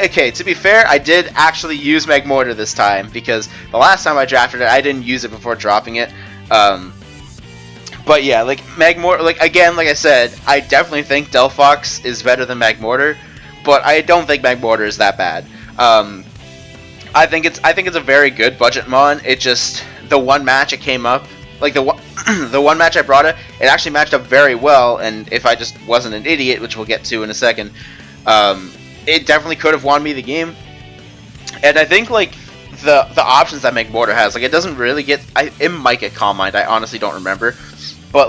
Speaker 1: okay, to be fair, I did actually use Magmortar this time, because the last time I drafted it, I didn't use it before dropping it. But yeah, Magmortar, again, like I said, I definitely think Delphox is better than Magmortar, but I don't think Magmortar is that bad. I think it's a very good budget mon. It just, the one match it came up, the one match I brought it actually matched up very well, and if I just wasn't an idiot, which we'll get to in a second, it definitely could have won me the game. And I think the options that Magmortar has, it doesn't really get, it might get Calm Mind, I honestly don't remember, but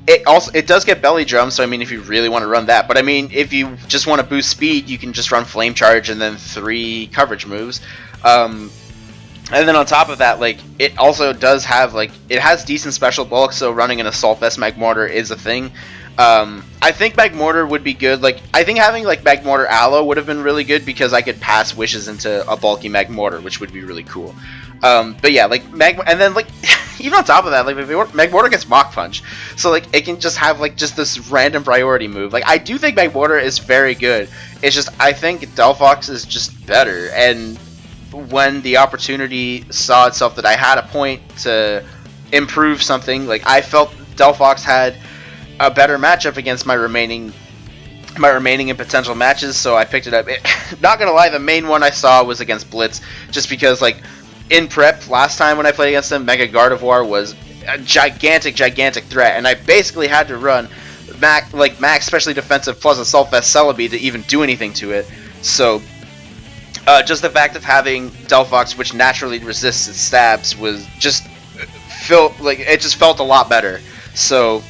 Speaker 1: it does get Belly Drum, so I mean if you really want to run that, but I mean if you just want to boost speed, you can just run Flame Charge and then 3 coverage moves. And then on top of that, it also does have, it has decent special bulk, so running an Assault Vest Magmortar is a thing. I think Magmortar would be good. I think having, Magmortar Aloe would have been really good, because I could pass wishes into a bulky Magmortar, which would be really cool. But yeah, and then, even on top of that, Magmortar gets Mach Punch, so, it can just have, just this random priority move. I do think Magmortar is very good. It's just, I think Delphox is just better, and when the opportunity saw itself that I had a point to improve something, I felt Delphox had a better matchup against my remaining and potential matches, so I picked it up. Not gonna lie, the main one I saw was against Blitz, just because in prep last time when I played against him, Mega Gardevoir was a gigantic threat, and I basically had to run max specially defensive plus Assault Vest Celebi to even do anything to it. So just the fact of having Delphox, which naturally resists its stabs, was just it just felt a lot better. So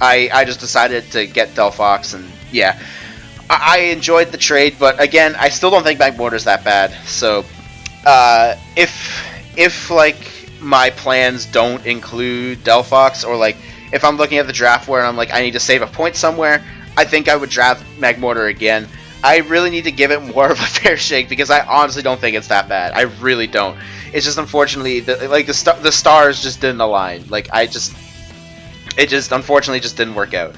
Speaker 1: I just decided to get Delphox, and yeah, I enjoyed the trade, but again, I still don't think Magmortar's that bad. So if my plans don't include Delphox, or if I'm looking at the draft where I'm I need to save a point somewhere, I think I would draft Magmortar again. I really need to give it more of a fair shake, because I honestly don't think it's that bad. I really don't. It's just unfortunately the stars just didn't align. It just unfortunately just didn't work out.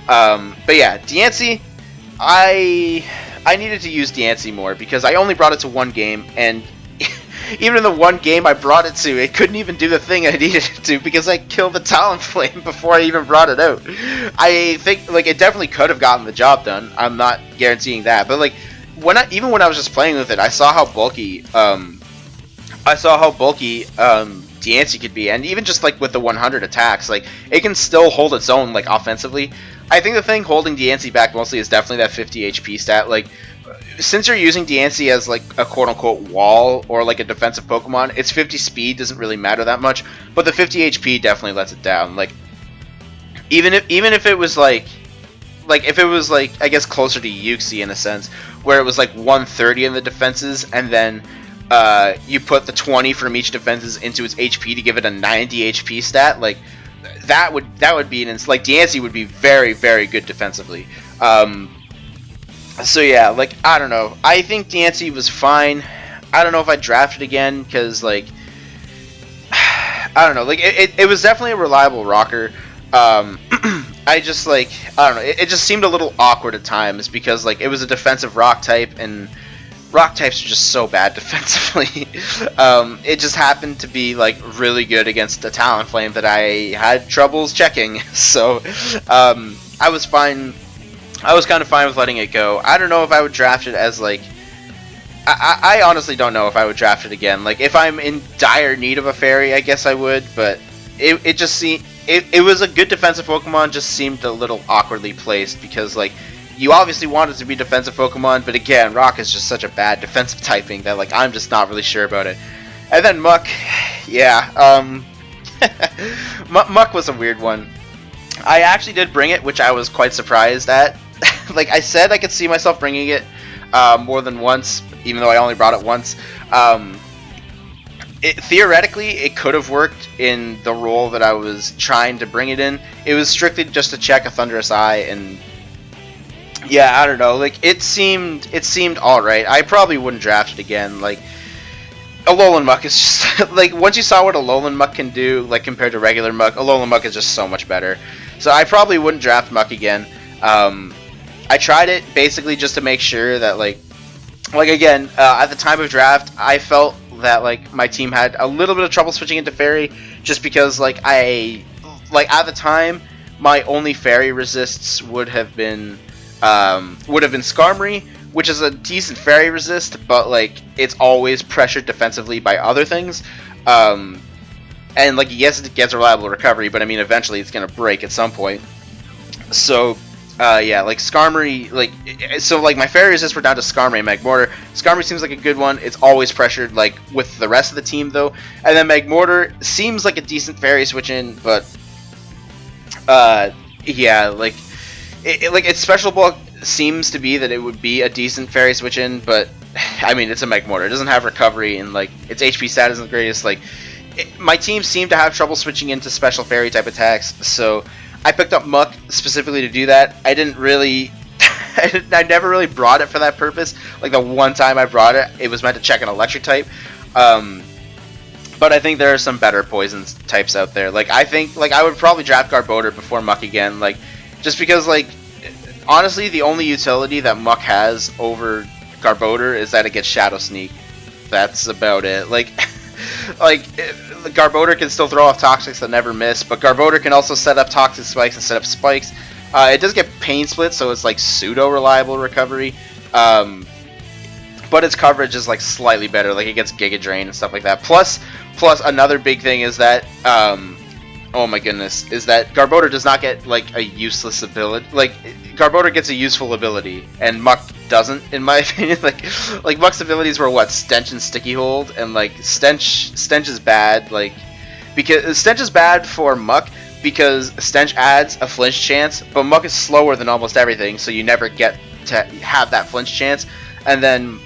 Speaker 1: But yeah, Diancie, I needed to use Diancie more, because I only brought it to one game, and even in the one game I brought it to, it couldn't even do the thing I needed it to, because I killed the Talonflame before I even brought it out. I think it definitely could have gotten the job done. I'm not guaranteeing that, but even when I was just playing with it, I saw how bulky Diancie could be, and even just with the 100 attacks, it can still hold its own offensively. I think the thing holding Diancie back mostly is definitely that 50 HP stat. Since you're using Diancie as a quote-unquote wall, or a defensive Pokemon, its 50 speed doesn't really matter that much, but the 50 HP definitely lets it down. Even if it was if it was I guess closer to Uxie in a sense, where it was 130 in the defenses, and then you put the 20 from each defenses into its HP to give it a 90 HP stat. Like that would be like Diancie would be very, very good defensively. So yeah, like I don't know. I think Diancie was fine. I don't know if I drafted again because like I don't know. Like it was definitely a reliable rocker. I just like I don't know. It just seemed a little awkward at times because like it was a defensive rock type and rock types are just so bad defensively. It just happened to be like really good against a Talonflame that I had troubles checking. So I was fine. I was kind of fine with letting it go. I don't know if I would draft it as like. I honestly don't know if I would draft it again. Like if I'm in dire need of a fairy, I guess I would. But it just seemed it was a good defensive Pokemon. Just seemed a little awkwardly placed because like. You obviously want it to be defensive Pokemon, but again, Rock is just such a bad defensive typing that like I'm just not really sure about it. And then Muck, yeah, Muck was a weird one. I actually did bring it, which I was quite surprised at. Like I said, I could see myself bringing it more than once, even though I only brought it once. Theoretically, it could have worked in the role that I was trying to bring it in. It was strictly just to check a Thunderous Eye and. Yeah, I don't know. Like it seemed all right. I probably wouldn't draft it again. Like Alolan Muck is just like once you saw what Alolan Muck can do, like compared to regular Muck, Alolan Muck is just so much better. So I probably wouldn't draft Muck again. I tried it basically just to make sure that like again at the time of draft, I felt that like my team had a little bit of trouble switching into Fairy, just because like at the time my only Fairy resists would have been Skarmory, which is a decent Fairy resist, but like it's always pressured defensively by other things. And like yes, it gets reliable recovery, but I mean eventually it's gonna break at some point. So yeah, like Skarmory, so my Fairy resists were down to Skarmory and Magmortar. Skarmory seems like a good one. It's always pressured like with the rest of the team though, and then Magmortar seems like a decent Fairy switch in, but yeah, like. Its special bulk seems to be that it would be a decent Fairy switch in, but I mean it's a Magmortar. It doesn't have recovery and like its HP stat isn't the greatest. Like my team seemed to have trouble switching into special Fairy type attacks, so I picked up Muck specifically to do that. I didn't really, I never really brought it for that purpose. Like the one time I brought it, it was meant to check an Electric type. But I think there are some better poison types out there. Like I think I would probably draft Garbodor before Muck again. Like. Just because, like, honestly, the only utility that Muck has over Garbodor is that it gets Shadow Sneak. That's about it. Like Garbodor can still throw off Toxics that never miss, but Garbodor can also set up Toxic Spikes and set up Spikes. It does get Pain Split, so it's like pseudo-reliable recovery. But its coverage is like slightly better. Like it gets Giga Drain and stuff like that. Plus another big thing is that oh my goodness, is that Garbodor does not get like a useless ability. Like Garbodor gets a useful ability and Muck doesn't, in my opinion. Like Muck's abilities were what, Stench and Sticky Hold, and like Stench is bad, like because Stench is bad for Muck because Stench adds a flinch chance, but Muck is slower than almost everything, so you never get to have that flinch chance. And then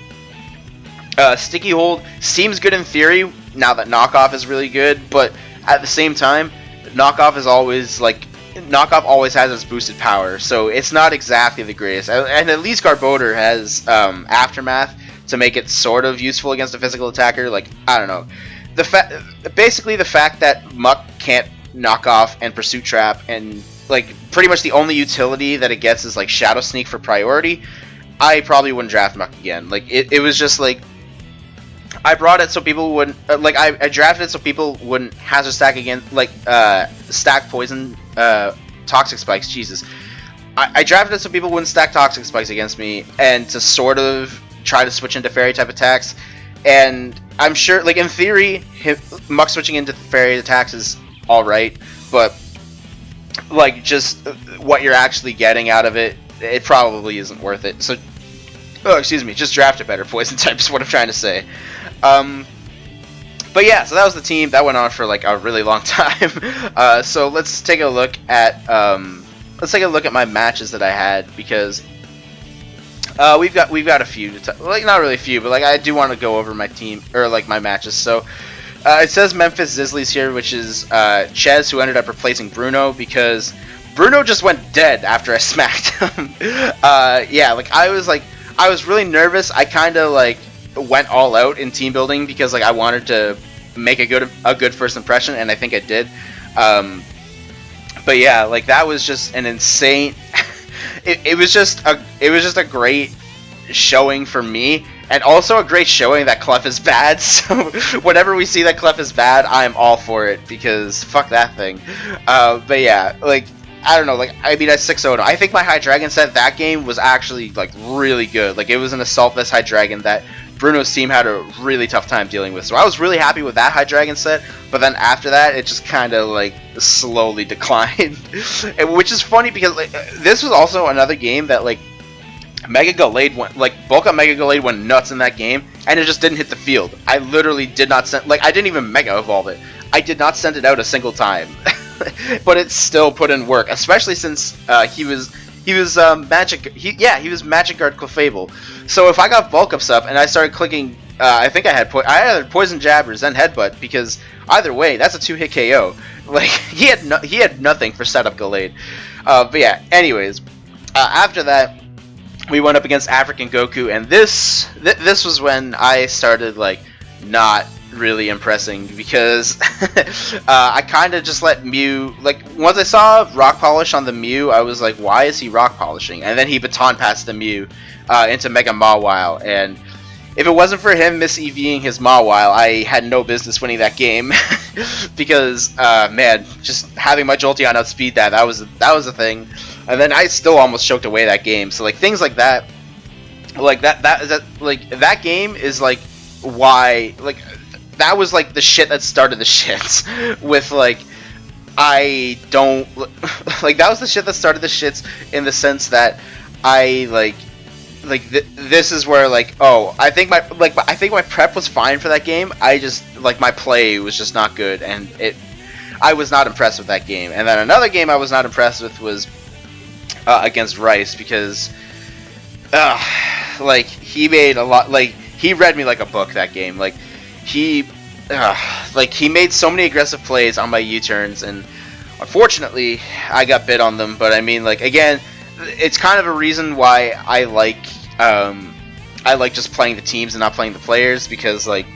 Speaker 1: Sticky Hold seems good in theory now that Knockoff is really good, but at the same time Knockoff always has its boosted power, so it's not exactly the greatest. And at least Garbodor has Aftermath to make it sort of useful against a physical attacker. Like I don't know, basically the fact that Muck can't knock off and Pursuit Trap, and like pretty much the only utility that it gets is like Shadow Sneak for priority. I probably wouldn't draft Muck again. Like it was just like. I brought it so people wouldn't I drafted it so people wouldn't hazard stack against stack poison Toxic Spikes. Jesus, I drafted it so people wouldn't stack Toxic Spikes against me, and to sort of try to switch into Fairy type attacks. And I'm sure, like in theory, Muck switching into Fairy attacks is all right, but like just what you're actually getting out of it, it probably isn't worth it. So, excuse me, just draft a better poison type is what I'm trying to say. But yeah, so that was the team. That went on for like a really long time. So let's take a look at my matches that I had, because we've got a few, like not really a few, but like I do want to go over my team or like my matches. So it says Memphis Zizzlies here, which is Ches, who ended up replacing Bruno because Bruno just went dead after I smacked him. Yeah, like I was really nervous. I kind of like went all out in team building because like I wanted to make a good first impression, and I think I did. But yeah, like that was just an insane. It was just a great showing for me, and also a great showing that Clef is bad. So whenever we see that Clef is bad, I'm all for it because fuck that thing. But yeah, like I don't know, like I mean I 6-0'd him. I think my High Dragon set that game was actually like really good. Like it was an Assault Vest High Dragon that Bruno's team had a really tough time dealing with. So I was really happy with that High Dragon set, but then after that it just kind of like slowly declined. Which is funny because like, this was also another game that like Megaane went, like Bulk Up Megaane went nuts in that game, and it just didn't hit the field. I literally did not send, like I didn't even Mega Evolve it. I did not send it out a single time. But it still put in work, especially since he was magic. He was Magic Guard Clefable. So if I got bulk up stuff and I started clicking, I think I had Poison Jabbers then Headbutt, because either way that's a 2-hit KO. Like he had nothing for setup Gallade. But yeah, anyways, after that we went up against African Goku, and this was when I started like not really impressing because I kind of just let Mew, like once I saw Rock Polish on the Mew, I was like, why is he Rock Polishing? And then he baton passed the Mew into Mega Mawile, and if it wasn't for him mis-EVing his Mawile, I had no business winning that game. Because man, just having my Jolteon outspeed that was a thing, and then I still almost choked away that game. So like things like that, like that game is like why, like that was like the shit that started the shits with like I don't like that was the shit that started the shits in the sense that I this is where like, oh, I think my prep was fine for that game. I just like my play was just not good, and I was not impressed with that game. And then another game I was not impressed with was against Rice, because like he made a lot, like he read me like a book that game. Like he made so many aggressive plays on my U-turns, and unfortunately I got bit on them. But I mean, like again, it's kind of a reason why I like just playing the teams and not playing the players, because like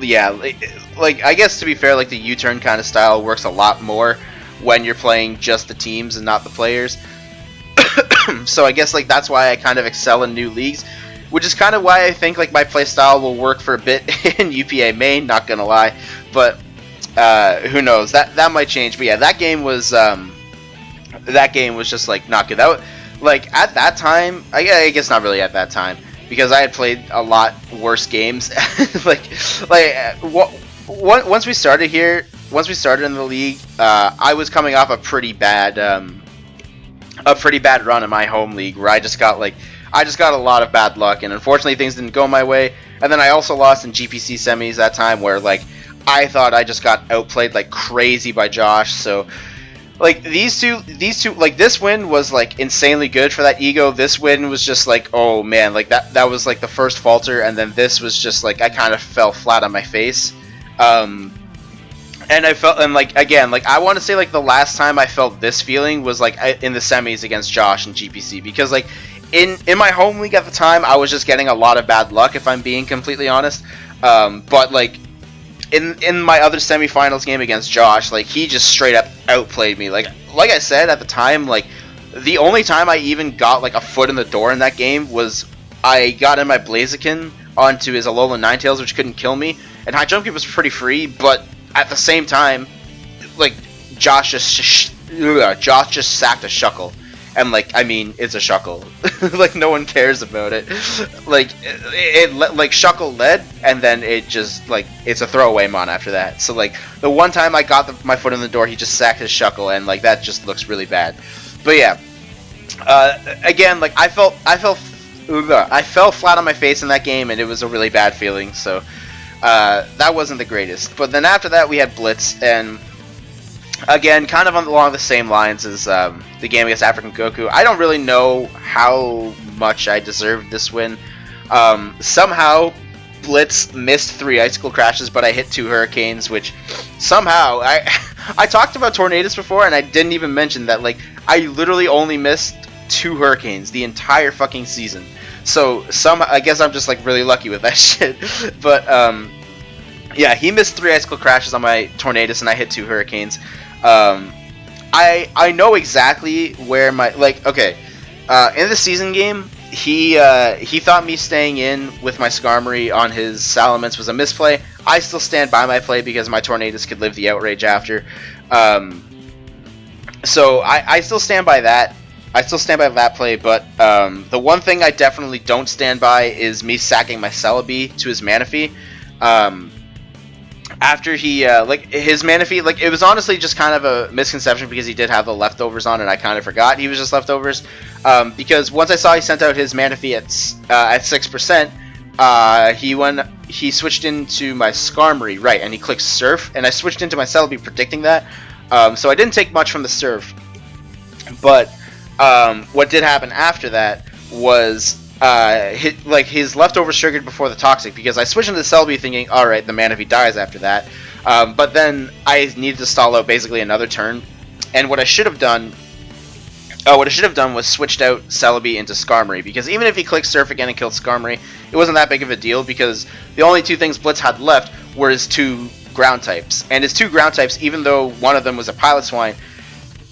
Speaker 1: yeah, like I guess to be fair, like the U-turn kind of style works a lot more when you're playing just the teams and not the players. So I guess like that's why I kind of excel in new leagues, which is kind of why I think like my playstyle will work for a bit in UPA main, not gonna lie. But who knows, that might change. But yeah, that game was just like not good. Like at that time, I guess not really at that time, because I had played a lot worse games. Once we started in the league, I was coming off a pretty bad run in my home league where I just got a lot of bad luck, and unfortunately things didn't go my way. And then I also lost in GPC semis that time, where like I thought I just got outplayed like crazy by Josh. So like these two, like this win was like insanely good for that ego. This win was just like, oh man, like that was like the first falter, and then this was just like I kind of fell flat on my face. And I felt, and like again, like I want to say like the last time I felt this feeling was like in the semis against Josh in GPC, because like in my home league at the time I was just getting a lot of bad luck, if I'm being completely honest. But like in my other semifinals game against Josh, like he just straight up outplayed me. Like I said at the time, like the only time I even got like a foot in the door in that game was I got in my Blaziken onto his Alolan Ninetales, which couldn't kill me, and High Jump Kick was pretty free. But at the same time, like Josh just sacked a Shuckle, and like I mean it's a Shuckle, like no one cares about it. Like like Shuckle led, and then it just like it's a throwaway mon after that. So like the one time I got my foot in the door, he just sacked his Shuckle, and like that just looks really bad. But yeah, again, like I fell flat on my face in that game, and it was a really bad feeling. So that wasn't the greatest. But then after that we had Blitz, and again, kind of along the same lines as the game against African Goku. I don't really know how much I deserved this win. Somehow Blitz missed 3 icicle crashes, but I hit 2 hurricanes, which somehow I talked about tornadoes before, and I didn't even mention that like I literally only missed 2 hurricanes the entire fucking season. So I guess I'm just like really lucky with that shit. But yeah, he missed 3 icicle crashes on my tornadoes, and I hit 2 hurricanes. I know exactly where my okay. In the season game, he thought me staying in with my Skarmory on his Salamence was a misplay. I still stand by my play because my tornadoes could live the outrage after. So I still stand by that. I still stand by that play, but the one thing I definitely don't stand by is me sacking my Celebi to his Manaphy. After he, like, his Manaphy, like, it was honestly just kind of a misconception because he did have the leftovers on and I kind of forgot he was just leftovers. Because once I saw he sent out his Manaphy at 6%, he switched into my Skarmory, right, and he clicked Surf, and I switched into my Celebi predicting that. So I didn't take much from the Surf. But what did happen after that was his leftovers triggered before the Toxic, because I switched into the Celebi thinking, alright, the Manaphy dies after that. But then I needed to stall out basically another turn, and what I should have done was switched out Celebi into Skarmory, because even if he clicked Surf again and killed Skarmory, it wasn't that big of a deal, because the only 2 things Blitz had left were his 2 ground types. And his 2 ground types, even though one of them was a Piloswine,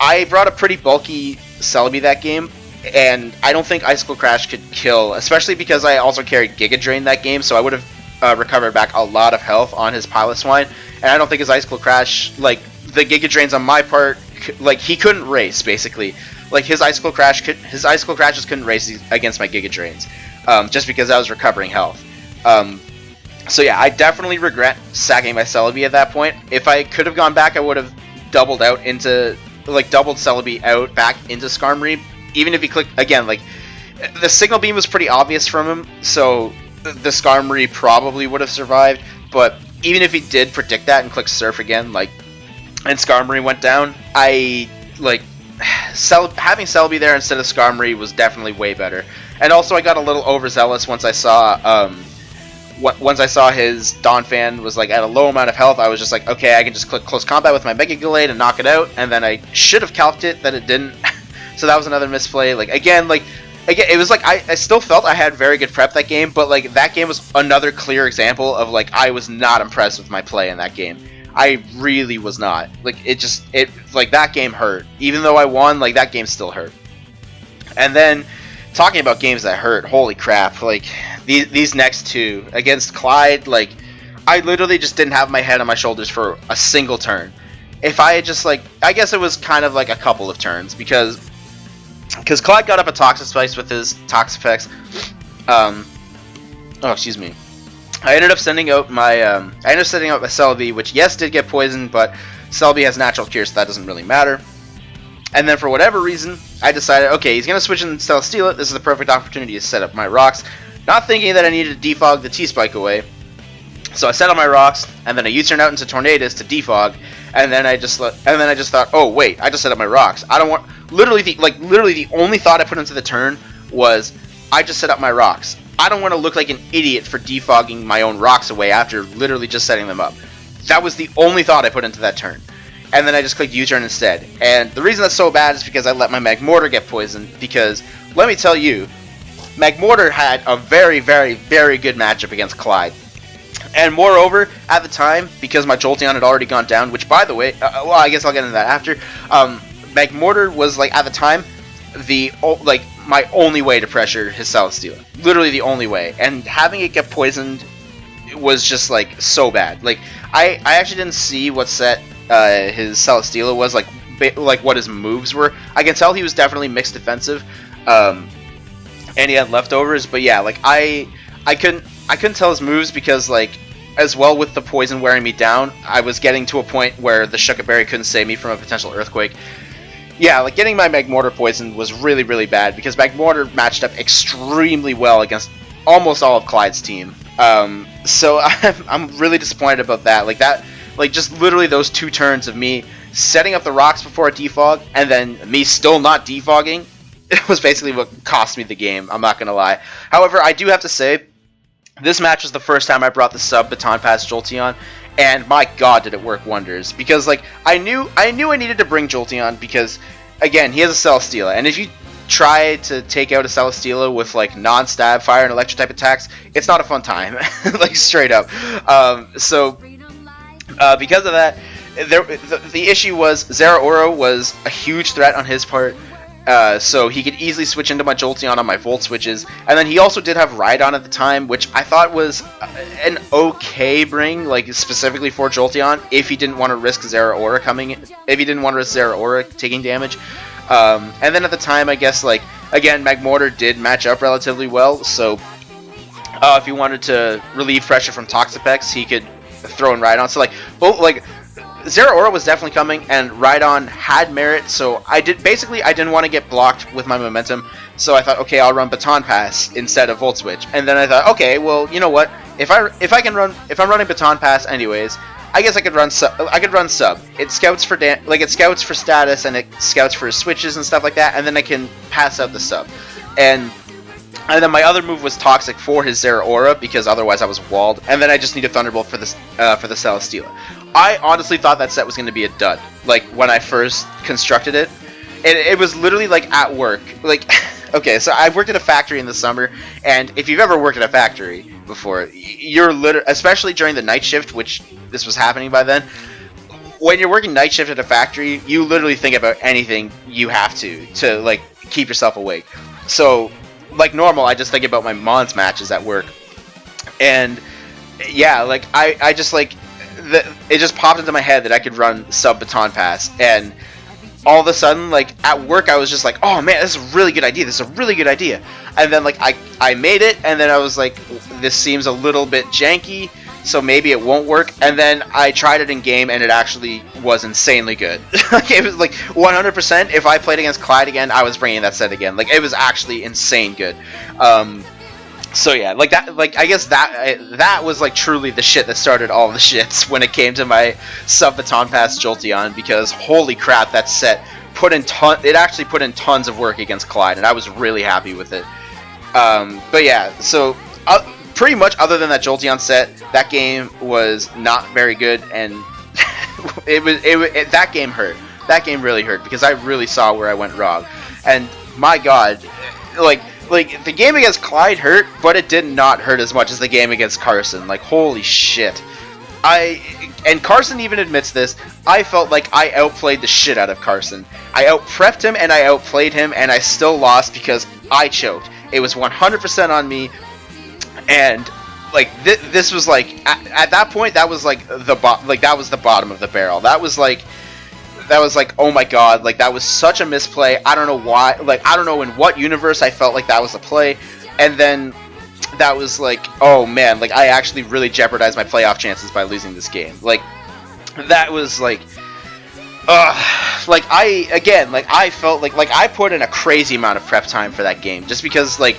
Speaker 1: I brought a pretty bulky Celebi that game, and I don't think Icicle Crash could kill, especially because I also carried Giga Drain that game, so I would have recovered back a lot of health on his Piloswine, and I don't think his Icicle Crash, like, the Giga Drains on my part, like, he couldn't race, basically. Like, his Icicle Crashes couldn't race against my Giga Drains, just because I was recovering health. So yeah, I definitely regret sacking my Celebi at that point. If I could have gone back, I would have doubled Celebi out back into Skarmory. Even if he clicked again, like, the Signal Beam was pretty obvious from him, so the Skarmory probably would have survived. But even if he did predict that and click Surf again, like, and Skarmory went down, having Celebi there instead of Skarmory was definitely way better. And also, I got a little overzealous once I saw his Donphan was like at a low amount of health. I was just like, okay, I can just click Close Combat with my Mega Gallade and knock it out. And then I should have calced it, that it didn't. So that was another misplay. Again, it was like I still felt I had very good prep that game, but like that game was another clear example of like I was not impressed with my play in that game. I really was not. Like that game hurt. Even though I won, like that game still hurt. And then talking about games that hurt, holy crap! Like these next 2 against Clyde, like I literally just didn't have my head on my shoulders for a single turn. If I had just I guess it was kind of like a couple of turns because Clyde got up a Toxaspice with his Toxapex. Oh, excuse me. I ended up sending out my Celebi, which yes did get poisoned, but Celebi has natural cure, so that doesn't really matter. And then for whatever reason, I decided, okay, he's gonna switch in Celesteela. This is the perfect opportunity to set up my rocks, not thinking that I needed to defog the T-Spike away. So I set up my rocks, and then I U-turn out into Tornadus to defog, and then I just thought, oh wait, I just set up my rocks. I don't want. Literally the only thought I put into the turn was, I just set up my rocks. I don't want to look like an idiot for defogging my own rocks away after literally just setting them up. That was the only thought I put into that turn. And then I just clicked U-turn instead. And the reason that's so bad is because I let my Magmortar get poisoned, because, let me tell you, Magmortar had a very, very, very good matchup against Clyde. And moreover, at the time, because my Jolteon had already gone down, which by the way, well, I guess I'll get into that after, Magmortar was, like, at the time, my only way to pressure his Celesteela. Literally the only way. And having it get poisoned was just, like, so bad. Like, I actually didn't see what set his Celesteela was, like what his moves were. I can tell he was definitely mixed defensive, and he had leftovers, but yeah, like, I couldn't tell his moves because, like, as well with the poison wearing me down, I was getting to a point where the Shucket Berry couldn't save me from a potential Earthquake. Yeah, like, getting my Magmortar poisoned was really, really bad, because Magmortar matched up extremely well against almost all of Clyde's team. So I'm really disappointed about that. Like, just literally those 2 turns of me setting up the rocks before a defog, and then me still not defogging, was basically what cost me the game. I'm not gonna lie. However, I do have to say, this match was the first time I brought the sub baton pass Jolteon, and my god did it work wonders. Because like I knew I needed to bring Jolteon because again, he has a Celesteela, and if you try to take out a Celesteela with like non-stab, fire, and electric type attacks, it's not a fun time. Like straight up. Because of that, the issue was Zeraora was a huge threat on his part. So he could easily switch into my Jolteon on my Volt switches, and then he also did have Rhydon at the time, which I thought was an okay bring, like specifically for Jolteon, if he didn't want to risk Zeraora taking damage. And then at the time, I guess like again, Magmortar did match up relatively well, so if he wanted to relieve pressure from Toxapex, he could throw in Rhydon. So like both like. Zeraora was definitely coming, and Rhydon had merit, so I didn't want to get blocked with my momentum, so I thought, okay, I'll run Baton Pass instead of Volt Switch, and then I thought, okay, well, you know what, if I'm running Baton Pass anyways, I guess I could run sub. It scouts for status, and it scouts for switches and stuff like that, and then I can pass out the sub, and then my other move was Toxic for his Zeraora, because otherwise I was walled, and then I just need a Thunderbolt for the Celesteela. I honestly thought that set was going to be a dud, like, when I first constructed it. It was literally, like, at work. Like, okay, so I worked at a factory in the summer, and if you've ever worked at a factory before, you're literally, especially during the night shift, which this was happening by then, when you're working night shift at a factory, you literally think about anything you have to, like, keep yourself awake. So, like normal, I just think about my Mons matches at work. And, yeah, like, I just, like, it just popped into my head that I could run sub Baton Pass, and all of a sudden, like, at work I was just like, oh man, this is a really good idea, and then like I made it, and then I was like, this seems a little bit janky, so maybe it won't work, and then I tried it in game, and it actually was insanely good. Like, it was like 100%, if I played against Clyde again, I was bringing that set again. Like, it was actually insane good. So yeah, like that, like I guess that was like truly the shit that started all the shits when it came to my sub Baton Pass Jolteon, because holy crap, that set actually put in tons of work against Clyde, and I was really happy with it. But yeah, so pretty much other than that Jolteon set, that game was not very good, and that game hurt. That game really hurt because I really saw where I went wrong, and my god, like the game against Clyde hurt, but it did not hurt as much as the game against Carson. Like, holy shit. And Carson even admits this, I felt like I outplayed the shit out of Carson. I outprepped him and I outplayed him, and I still lost because I choked. It was 100% on me, and like this was like at that point that was like that was the bottom of the barrel. That was like, oh my god, like that was such a misplay. I don't know why, like I don't know in what universe I felt like that was a play, and then that was like, oh man, like I actually really jeopardized my playoff chances by losing this game. Like that was like, like I felt like I put in a crazy amount of prep time for that game, just because like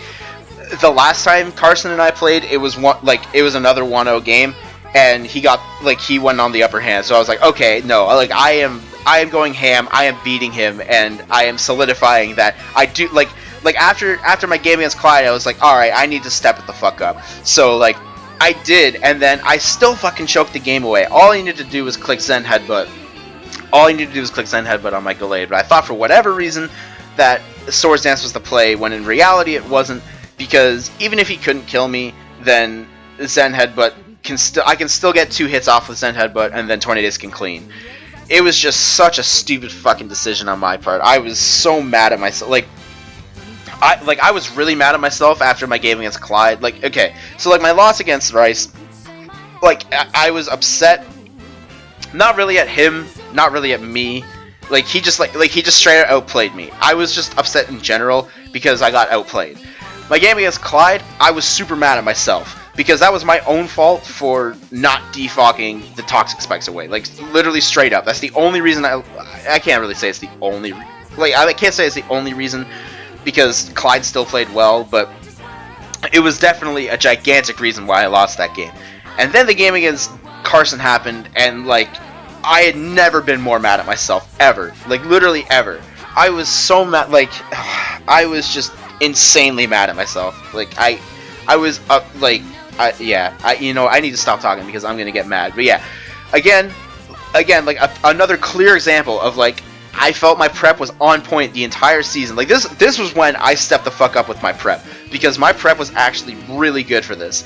Speaker 1: the last time Carson and I played, it was another 1-0 game, and he went on the upper hand. So I was like, okay, no, like I am going ham. I am beating him, and I am solidifying that I do like after my game against Clyde, I was like, all right, I need to step it the fuck up. So like I did, and then I still fucking choked the game away. All I needed to do was click Zen Headbutt. On my Gallade, but I thought for whatever reason that Swords Dance was the play, when in reality it wasn't, because even if he couldn't kill me, then Zen Headbutt I can still get 2 hits off with Zen Headbutt, and then Tornadus can clean. It was just such a stupid fucking decision on my part. I was so mad at myself. I was really mad at myself after my game against Clyde. Like, okay, so like my loss against Rice, like I was upset, not really at him, not really at me. Like he just straight out outplayed me. I was just upset in general because I got outplayed. My game against Clyde, I was super mad at myself, because that was my own fault for not defogging the toxic spikes away. Like, literally straight up. That's the only reason I can't really say it's the only... Like, I can't say it's the only reason, because Clyde still played well, but it was definitely a gigantic reason why I lost that game. And then the game against Carson happened, and, like, I had never been more mad at myself, ever. Like, literally ever. I was so mad, like... I was just insanely mad at myself. Like I was like, you know, I need to stop talking because I'm gonna get mad. But yeah, again, like another clear example of like I felt my prep was on point the entire season. Like this was when I stepped the fuck up with my prep because my prep was actually really good for this.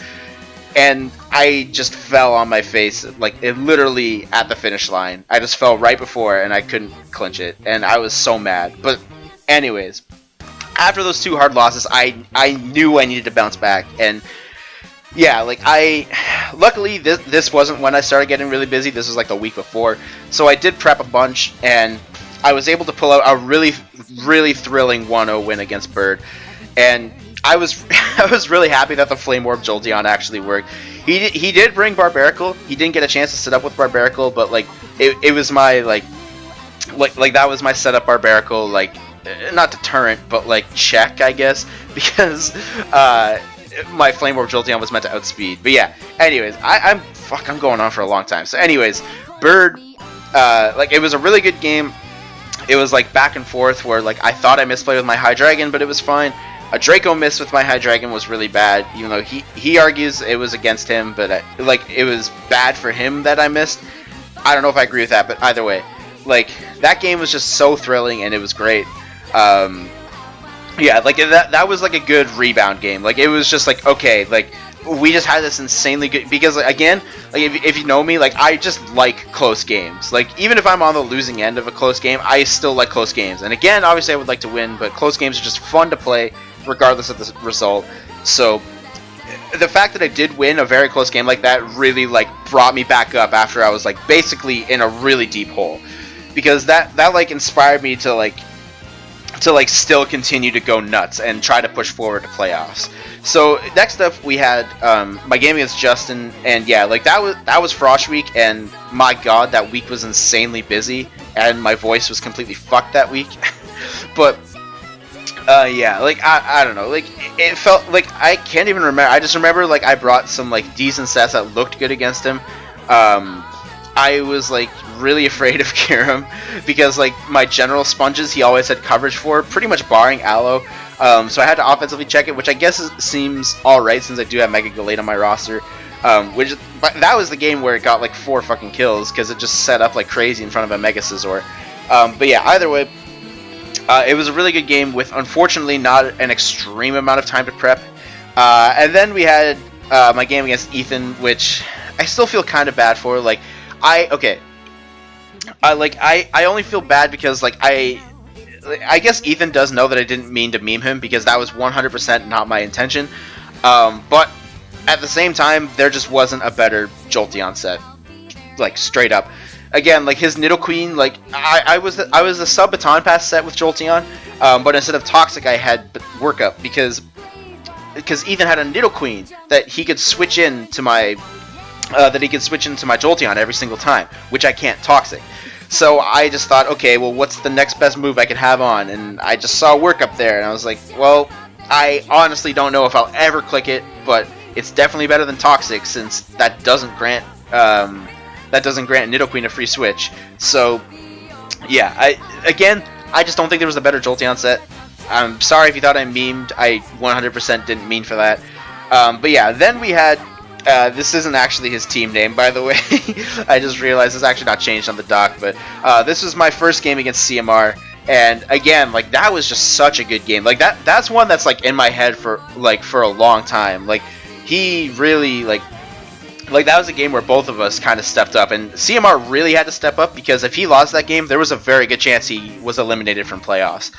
Speaker 1: And I just fell on my face, like it literally at the finish line. I just fell right before and I couldn't clinch it, and I was so mad. But anyways, after those 2 hard losses, I knew I needed to bounce back, and yeah, like luckily this wasn't when I started getting really busy. This was like the week before, so I did prep a bunch, and I was able to pull out a really thrilling 1-0 win against Bird, and I was I was really happy that the Flame Orb Jolteon actually worked. He did bring Barbaracle. He didn't get a chance to sit up with Barbaracle, but like it was my like that was my setup Barbaracle, like not deterrent, but like check, I guess, because my Flame Orb Jolteon was meant to outspeed. But yeah, anyways, I'm going on for a long time. So anyways, Bird, like it was a really good game. It was like back and forth where like I thought I misplayed with my High Dragon, but it was fine. A Draco miss with my High Dragon was really bad, even though he argues it was against him, but like it was bad for him that I missed. I don't know if I agree with that, but either way, like that game was just so thrilling and it was great. Yeah, like that was like a good rebound game. Like it was just like, okay, like we just had this insanely good, because like, again, like if you know me, like I just like close games. Like even if I'm on the losing end of a close game, I still like close games. And again, obviously I would like to win, but close games are just fun to play regardless of the result. So the fact that I did win a very close game like that really like brought me back up after I was like basically in a really deep hole, because that like inspired me to like still continue to go nuts and try to push forward to playoffs. So next up we had my game against Justin, and yeah, like that was Frost Week, and my god, that week was insanely busy and my voice was completely fucked that week. But yeah, like I don't know, like it felt like I can't even remember. I just remember like I brought some like decent sets that looked good against him. I was like really afraid of Kirim because like my general sponges he always had coverage for, pretty much barring Aloe. So I had to offensively check it, which I guess seems alright since I do have Mega Gallade on my roster. But that was the game where it got like 4 fucking kills because it just set up like crazy in front of a Mega Scizor. But yeah, either way, it was a really good game with unfortunately not an extreme amount of time to prep. And then we had my game against Ethan, which I still feel kind of bad for. Like I only feel bad because like I guess Ethan does know that I didn't mean to meme him, because that was 100% not my intention. But at the same time, there just wasn't a better Jolteon set, like straight up. Again, like his Nidoqueen, like I was a sub Baton Pass set with Jolteon, but instead of Toxic, I had Workup because Ethan had a Nidoqueen that he could switch into my Jolteon every single time, which I can't Toxic. So I just thought, okay, well, what's the next best move I could have on? And I just saw Workup there, and I was like, well, I honestly don't know if I'll ever click it, but it's definitely better than Toxic, since that doesn't grant Nidoqueen a free switch. So yeah, I just don't think there was a better Jolteon set. I'm sorry if you thought I memed. I 100% didn't mean for that. But yeah, then we had this isn't actually his team name, by the way. I just realized it's actually not changed on the doc, but this was my first game against CMR, and again, like that was just such a good game. Like that's one that's like in my head for a long time. Like he really like that was a game where both of us kind of stepped up, and CMR really had to step up, because if he lost that game, there was a very good chance he was eliminated from playoffs.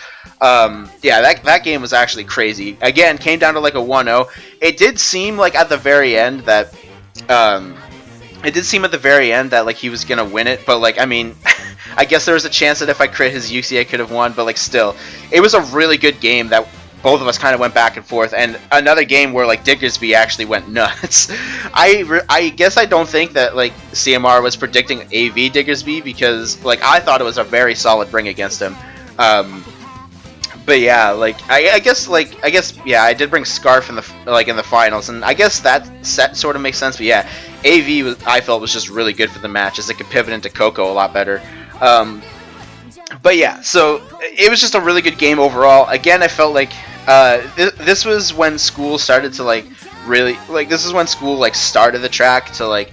Speaker 1: Yeah, that game was actually crazy. Again, came down to like a 1-0. It did seem like at the very end that like he was gonna win it, but like I mean, I guess there was a chance that if I crit his UC, I could have won. But like still, it was a really good game that both of us kind of went back and forth, and another game where like Diggersby actually went nuts. I guess I don't think that like CMR was predicting AV Diggersby, because like I thought it was a very solid bring against him. But yeah, like I guess yeah, I did bring Scarf in the finals, and I guess that set sort of makes sense. But yeah, AV I felt was just really good for the match, as it could pivot into Coco a lot better. But yeah, so it was just a really good game overall. Again, I felt like this was when school started to like really like this is when school like started the track to like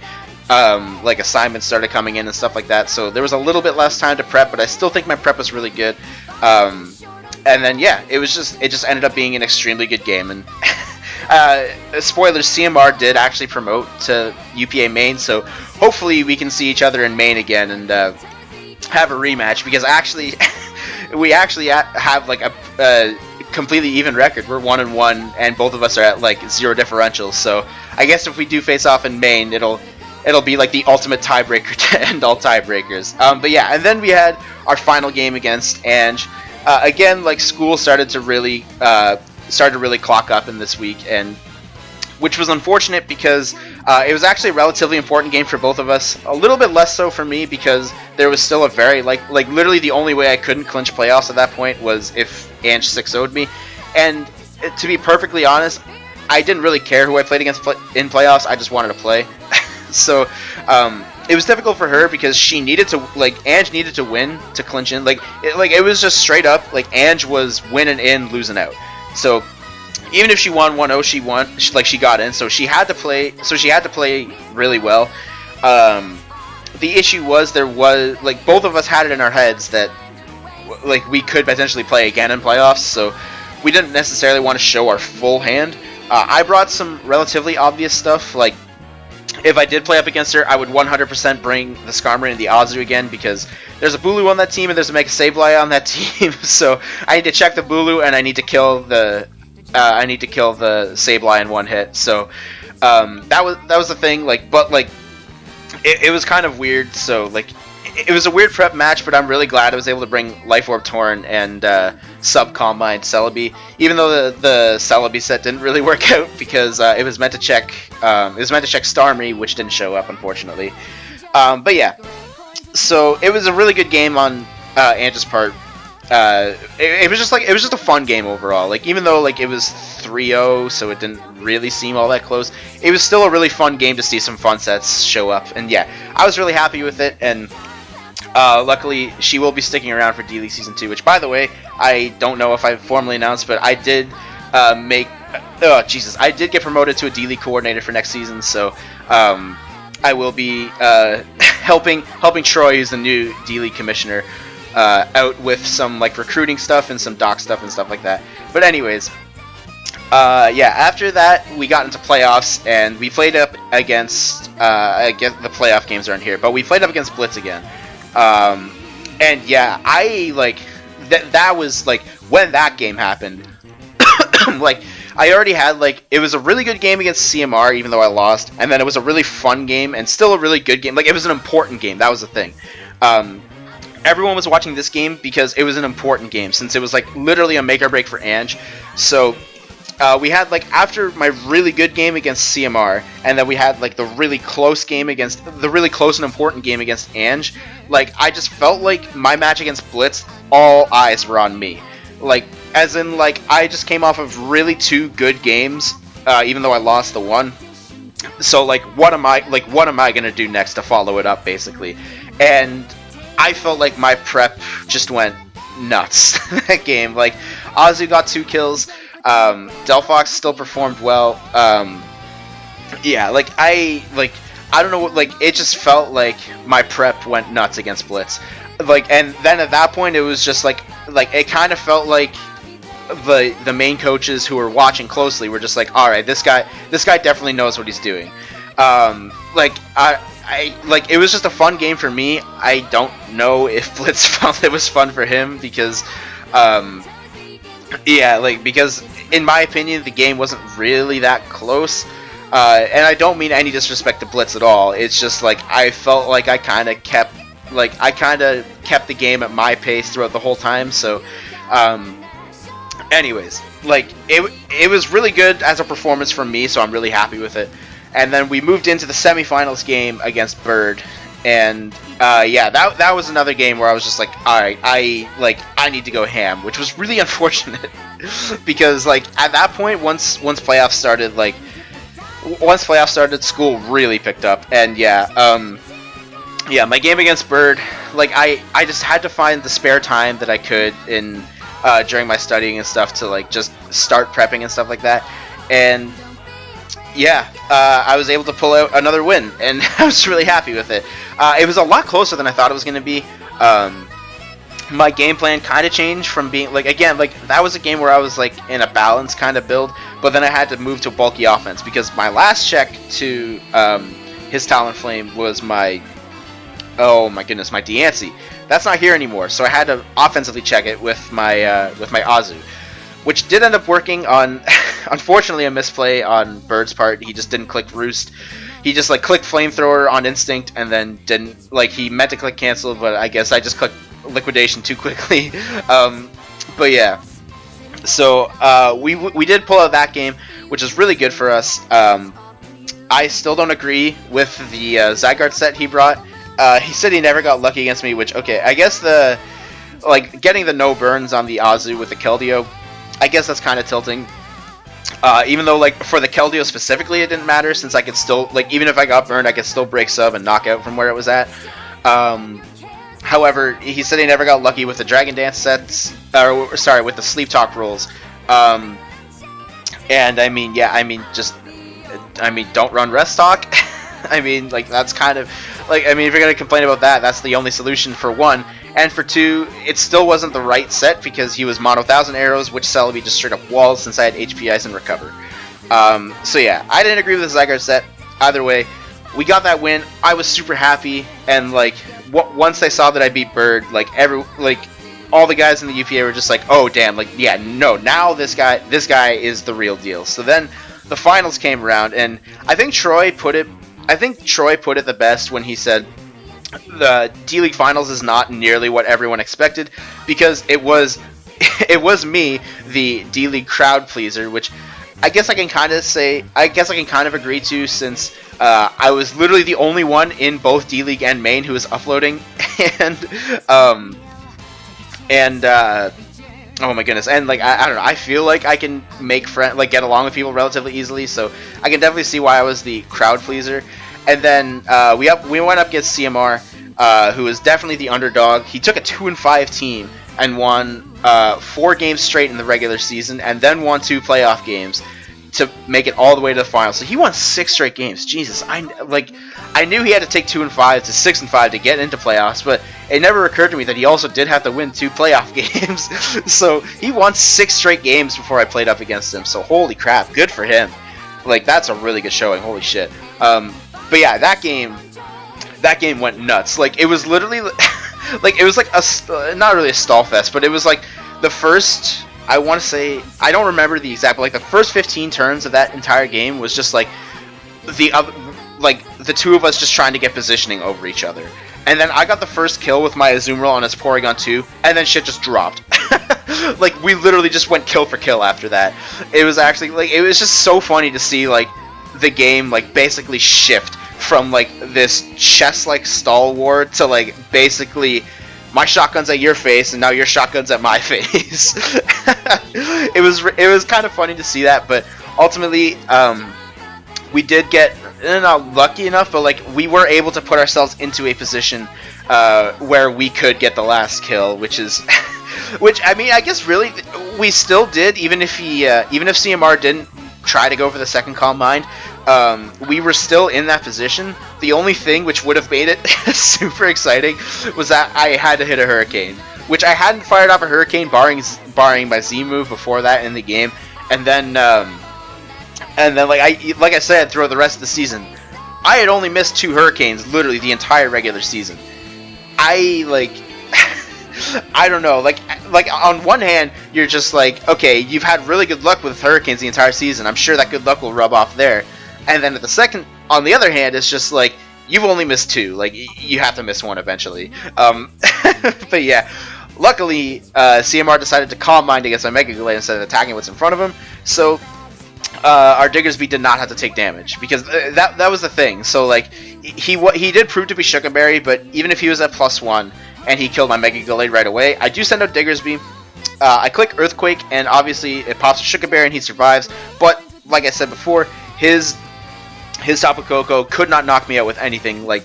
Speaker 1: assignments started coming in and stuff like that. So there was a little bit less time to prep, but I still think my prep was really good. And then yeah, it just ended up being an extremely good game. And spoilers, CMR did actually promote to UPA main, so hopefully we can see each other in main again and have a rematch, because actually we actually have like a completely even record. We're 1-1 and both of us are at like 0 differentials, so I guess if we do face off in main, it'll be like the ultimate tiebreaker to end all tiebreakers. But yeah, and then we had our final game against Ange. Again, like school started to really clock up in this week, and which was unfortunate because it was actually a relatively important game for both of us. A little bit less so for me because there was still a very like literally the only way I couldn't clinch playoffs at that point was if Ange 6-0'd me. And to be perfectly honest, I didn't really care who I played against in playoffs. I just wanted to play. So it was difficult for her because she needed to Ange needed to win to clinch in. It was just straight up like Ange was winning in, losing out. So even if she won 1-0, she got in. So she had to play. So she had to play really well. The issue was there was like both of us had it in our heads that like we could potentially play again in playoffs. So we didn't necessarily want to show our full hand. I brought some relatively obvious stuff. Like if I did play up against her, I would 100% bring the Skarmory and the Azu again, because there's a Bulu on that team and there's a Mega Sableye on that team. So I need to check the Bulu and I need to kill the Sableye in one hit. So that was the thing. It was kind of weird. So it was a weird prep match, but I'm really glad I was able to bring Life Orb Torn and Sub Combine Celebi, even though the Celebi set didn't really work out because it was meant to check Starmie, which didn't show up unfortunately. But yeah, so it was a really good game on Ange's part. It was just a fun game overall. Like even though it was 3-0, so it didn't really seem all that close, it was still a really fun game to see some fun sets show up. And yeah, I was really happy with it. And luckily, she will be sticking around for D-League Season 2, which, by the way, I don't know if I formally announced, but I did I did get promoted to a D-League coordinator for next season, so I will be helping Troy, who's the new D-League commissioner, out with some recruiting stuff and some doc stuff and stuff like that. But anyways, yeah, after that we got into playoffs and we played up against I guess the playoff games aren't here, but we played up against Blitz again. And yeah, that was when that game happened. I already had it was a really good game against CMR, even though I lost, and then it was a really fun game and still a really good game. It was an important game. That was the thing. Everyone was watching this game because it was an important game, since it was literally a make or break for Ange. So we had after my really good game against CMR, and then we had the really close game against the really close and important game against Ange. I just felt my match against Blitz, all eyes were on me. As in I just came off of really 2 good games, even though I lost the one. So what am I gonna do next to follow it up, basically? And I felt my prep just went nuts that game. Azu got 2 kills. Delphox still performed well. Yeah, I don't know, it just felt my prep went nuts against Blitz. And then at that point it was just it kind of felt the main coaches who were watching closely were just all right, this guy definitely knows what he's doing. It was just a fun game for me. I don't know if Blitz felt it was fun for him because yeah, because in my opinion the game wasn't really that close. And I don't mean any disrespect to Blitz at all. It's just I felt I kind of kept the game at my pace throughout the whole time. So anyways, it was really good as a performance from me, so I'm really happy with it. And then we moved into the semifinals game against Bird, and yeah, that was another game where I was just all right, I need to go ham, which was really unfortunate because at that point, once playoffs started, school really picked up, and yeah, yeah, my game against Bird, like I just had to find the spare time that I could in during my studying and stuff to like just start prepping and stuff like that, and yeah, I was able to pull out another win, and I was really happy with it. It was a lot closer than I thought it was going to be. My game plan kind of changed from being like, again, like that was a game where I was like in a balanced kind of build, but then I had to move to bulky offense because my last check to his Talonflame was my, oh my goodness, my Diancie. That's not here anymore, so I had to offensively check it with my Azu, which did end up working on, unfortunately, a misplay on Bird's part. He just didn't click Roost. He just like clicked Flamethrower on instinct and then didn't, like, he meant to click Cancel, but I guess I just clicked Liquidation too quickly. But yeah, so we did pull out that game, which is really good for us. I still don't agree with the Zygarde set he brought. He said he never got lucky against me, which, okay, I guess the, like, getting the no burns on the Azu with the Keldeo, I guess that's kind of tilting. Even though, like, for the Keldeo specifically, it didn't matter, since I could still, like, even if I got burned, I could still break sub and knock out from where it was at. However, he said he never got lucky with the Dragon Dance sets, or, sorry, with the Sleep Talk rules. And, I mean, yeah, I mean, just, I mean, don't run Rest Talk. I mean, like, that's kind of, like, I mean, if you're going to complain about that, that's the only solution for one. And for two, it still wasn't the right set because he was mono 1,000 arrows, which Celebi just straight up walls since I had HP Ice and Recover. So yeah, I didn't agree with the Zygarde set. Either way, we got that win. I was super happy, and like once I saw that I beat Bird, like all the guys in the UPA were just like, oh damn, like yeah, no, now this guy is the real deal. So then the finals came around, and I think Troy put it the best when he said the D-League finals is not nearly what everyone expected, because it was me, the D-League crowd pleaser, which I guess I can kind of agree to, since I was literally the only one in both D-League and main who was uploading, and oh my goodness, and like I don't know, I feel like I can make like get along with people relatively easily, so I can definitely see why I was the crowd pleaser. And then we went up against CMR, who is definitely the underdog. He took a 2-5 team and won 4 games straight in the regular season, and then won 2 playoff games to make it all the way to the final. So he won 6 straight games. Jesus, I knew he had to take 2-5 to 6-5 to get into playoffs, but it never occurred to me that he also did have to win 2 playoff games. So he won 6 straight games before I played up against him. So holy crap, good for him. Like, that's a really good showing. Holy shit. But yeah, that game went nuts. Like, it was literally, like, it was like not really a stall fest, but it was like the first, I want to say, I don't remember the exact, but like the first 15 turns of that entire game was just like the two of us just trying to get positioning over each other. And then I got the first kill with my Azumarill on his Porygon 2, and then shit just dropped. Like, we literally just went kill for kill after that. It was actually, like, it was just so funny to see, like, the game, like, basically shift from, like, this chess-like stall war to, like, basically my shotgun's at your face and now your shotgun's at my face. It was kind of funny to see that, but ultimately we did get not lucky enough, but like we were able to put ourselves into a position where we could get the last kill, which is which, I mean, I guess really we still did, even if CMR didn't try to go for the second Calm Mind. We were still in that position. The only thing which would have made it super exciting was that I had to hit a Hurricane, which I hadn't fired off a Hurricane barring my Z move before that in the game, and then like I said, throughout the rest of the season, I had only missed 2 Hurricanes literally the entire regular season. I don't know, like on one hand, you're just like, okay, you've had really good luck with Hurricanes the entire season. I'm sure that good luck will rub off there. And then on the other hand, it's just like, you've only missed 2. Like, you have to miss 1 eventually. But yeah, luckily, CMR decided to Calm Mind against my Mega Gallade instead of attacking what's in front of him. So our Diggersby did not have to take damage, because that was the thing. So like, he did prove to be Sugarberry, but even if he was at +1 and he killed my Mega Gallade right away, I do send out Diggersby. I click Earthquake, and obviously it pops a Sugarberry and he survives. But like I said before, his Tapu Koko could not knock me out with anything. Like,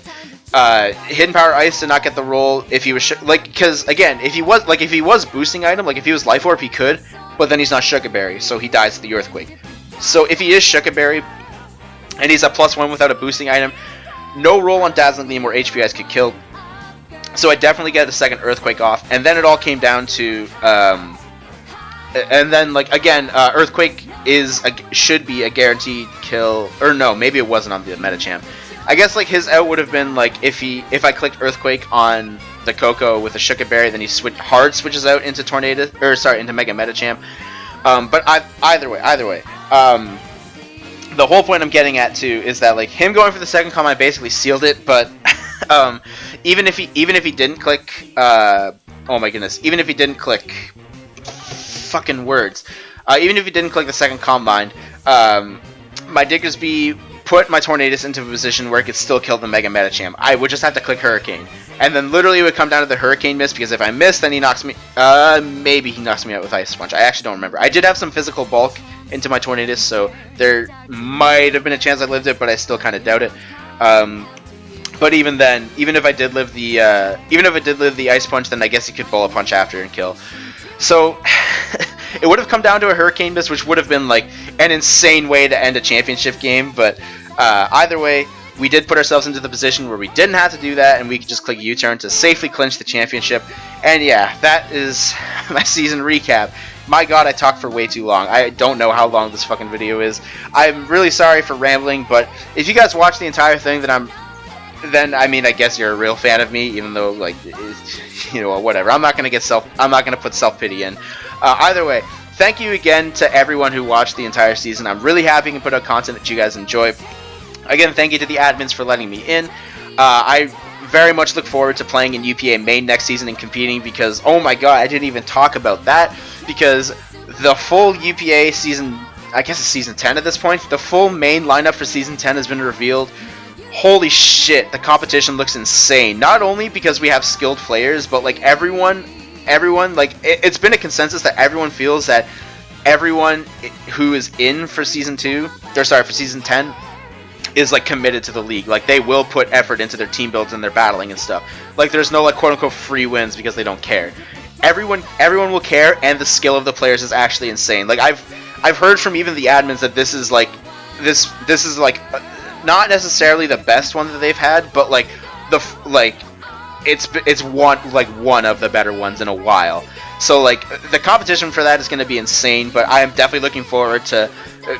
Speaker 1: Hidden Power Ice did not get the roll if he was because again, if he was boosting item, like if he was Life Orb, he could, but then he's not Sugar Berry, so he dies to the Earthquake. So if he is Sugar Berry and he's a +1 without a boosting item, no roll on Dazzling Gleam or HP Ice could kill. So I definitely get the second Earthquake off, and then it all came down to and then like again, Earthquake should be a guaranteed kill, or no, maybe it wasn't on the Metachamp. I guess like his out would have been like if I clicked Earthquake on the Coco with a Sugar Berry, then he hard switches out into Tornado, or sorry, into Mega Metachamp. But either way, the whole point I'm getting at too is that like him going for the second combine basically sealed it. But even if he didn't click, oh my goodness, even if he didn't click, fucking words, even if he didn't click the second combine, my Diggersby put my Tornadus into a position where it could still kill the Mega Metachamp. I would just have to click Hurricane. And then literally it would come down to the Hurricane miss, because if I miss, then he knocks me... maybe he knocks me out with Ice Punch. I actually don't remember. I did have some physical bulk into my Tornadus, so there might have been a chance I lived it, but I still kind of doubt it. But even then, even if I did live the Ice Punch, then I guess he could Bullet Punch after and kill. So... it would have come down to a Hurricane miss, which would have been like an insane way to end a championship game, but either way, we did put ourselves into the position where we didn't have to do that, and we could just click U-turn to safely clinch the championship. And yeah, that is my season recap. My god, I talked for way too long. I don't know how long this fucking video is. I'm really sorry for rambling, but if you guys watch the entire thing, then I mean, I guess you're a real fan of me, even though, like, you know, whatever. I'm not gonna put self-pity in. Either way, thank you again to everyone who watched the entire season. I'm really happy to put out content that you guys enjoy. Again, thank you to the admins for letting me in. I very much look forward to playing in UPA main next season and competing, because, oh my god, I didn't even talk about that, because the full UPA season, I guess it's season 10 at this point, the full main lineup for season 10 has been revealed. Holy shit, the competition looks insane. Not only because we have skilled players, but like everyone, like it's been a consensus that everyone feels that everyone who is in for season 10 is like committed to the league. Like they will put effort into their team builds and their battling and stuff. Like there's no like quote unquote free wins because they don't care. Everyone will care, and the skill of the players is actually insane. Like I've heard from even the admins that this is like not necessarily the best one that they've had, but like it's one of the better ones in a while. So like the competition for that is going to be insane, but I am definitely looking forward to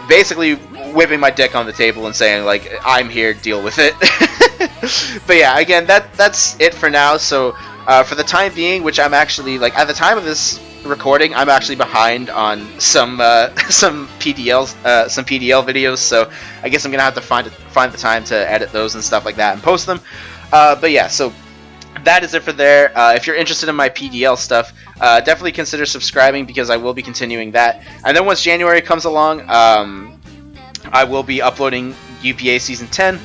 Speaker 1: basically whipping my dick on the table and saying like, I'm here, deal with it. But yeah, again, that's it for now. So for the time being, which I'm actually like at the time of this recording, I'm actually behind on some PDL videos, so I guess I'm gonna have to find the time to edit those and stuff like that and post them. But yeah, so that is it for there. If you're interested in my PDL stuff, definitely consider subscribing, because I will be continuing that. And then once January comes along, I will be uploading UPA Season 10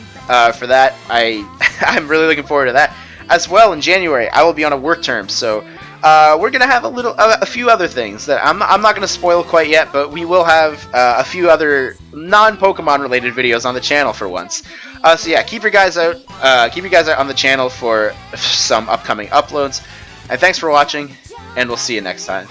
Speaker 1: for that. I'm really looking forward to that. As well, in January, I will be on a work term, so we're gonna have a few other things that I'm not gonna spoil quite yet, but we will have a few other non-Pokemon related videos on the channel for once. So yeah, keep your guys out on the channel for some upcoming uploads. And thanks for watching, and we'll see you next time.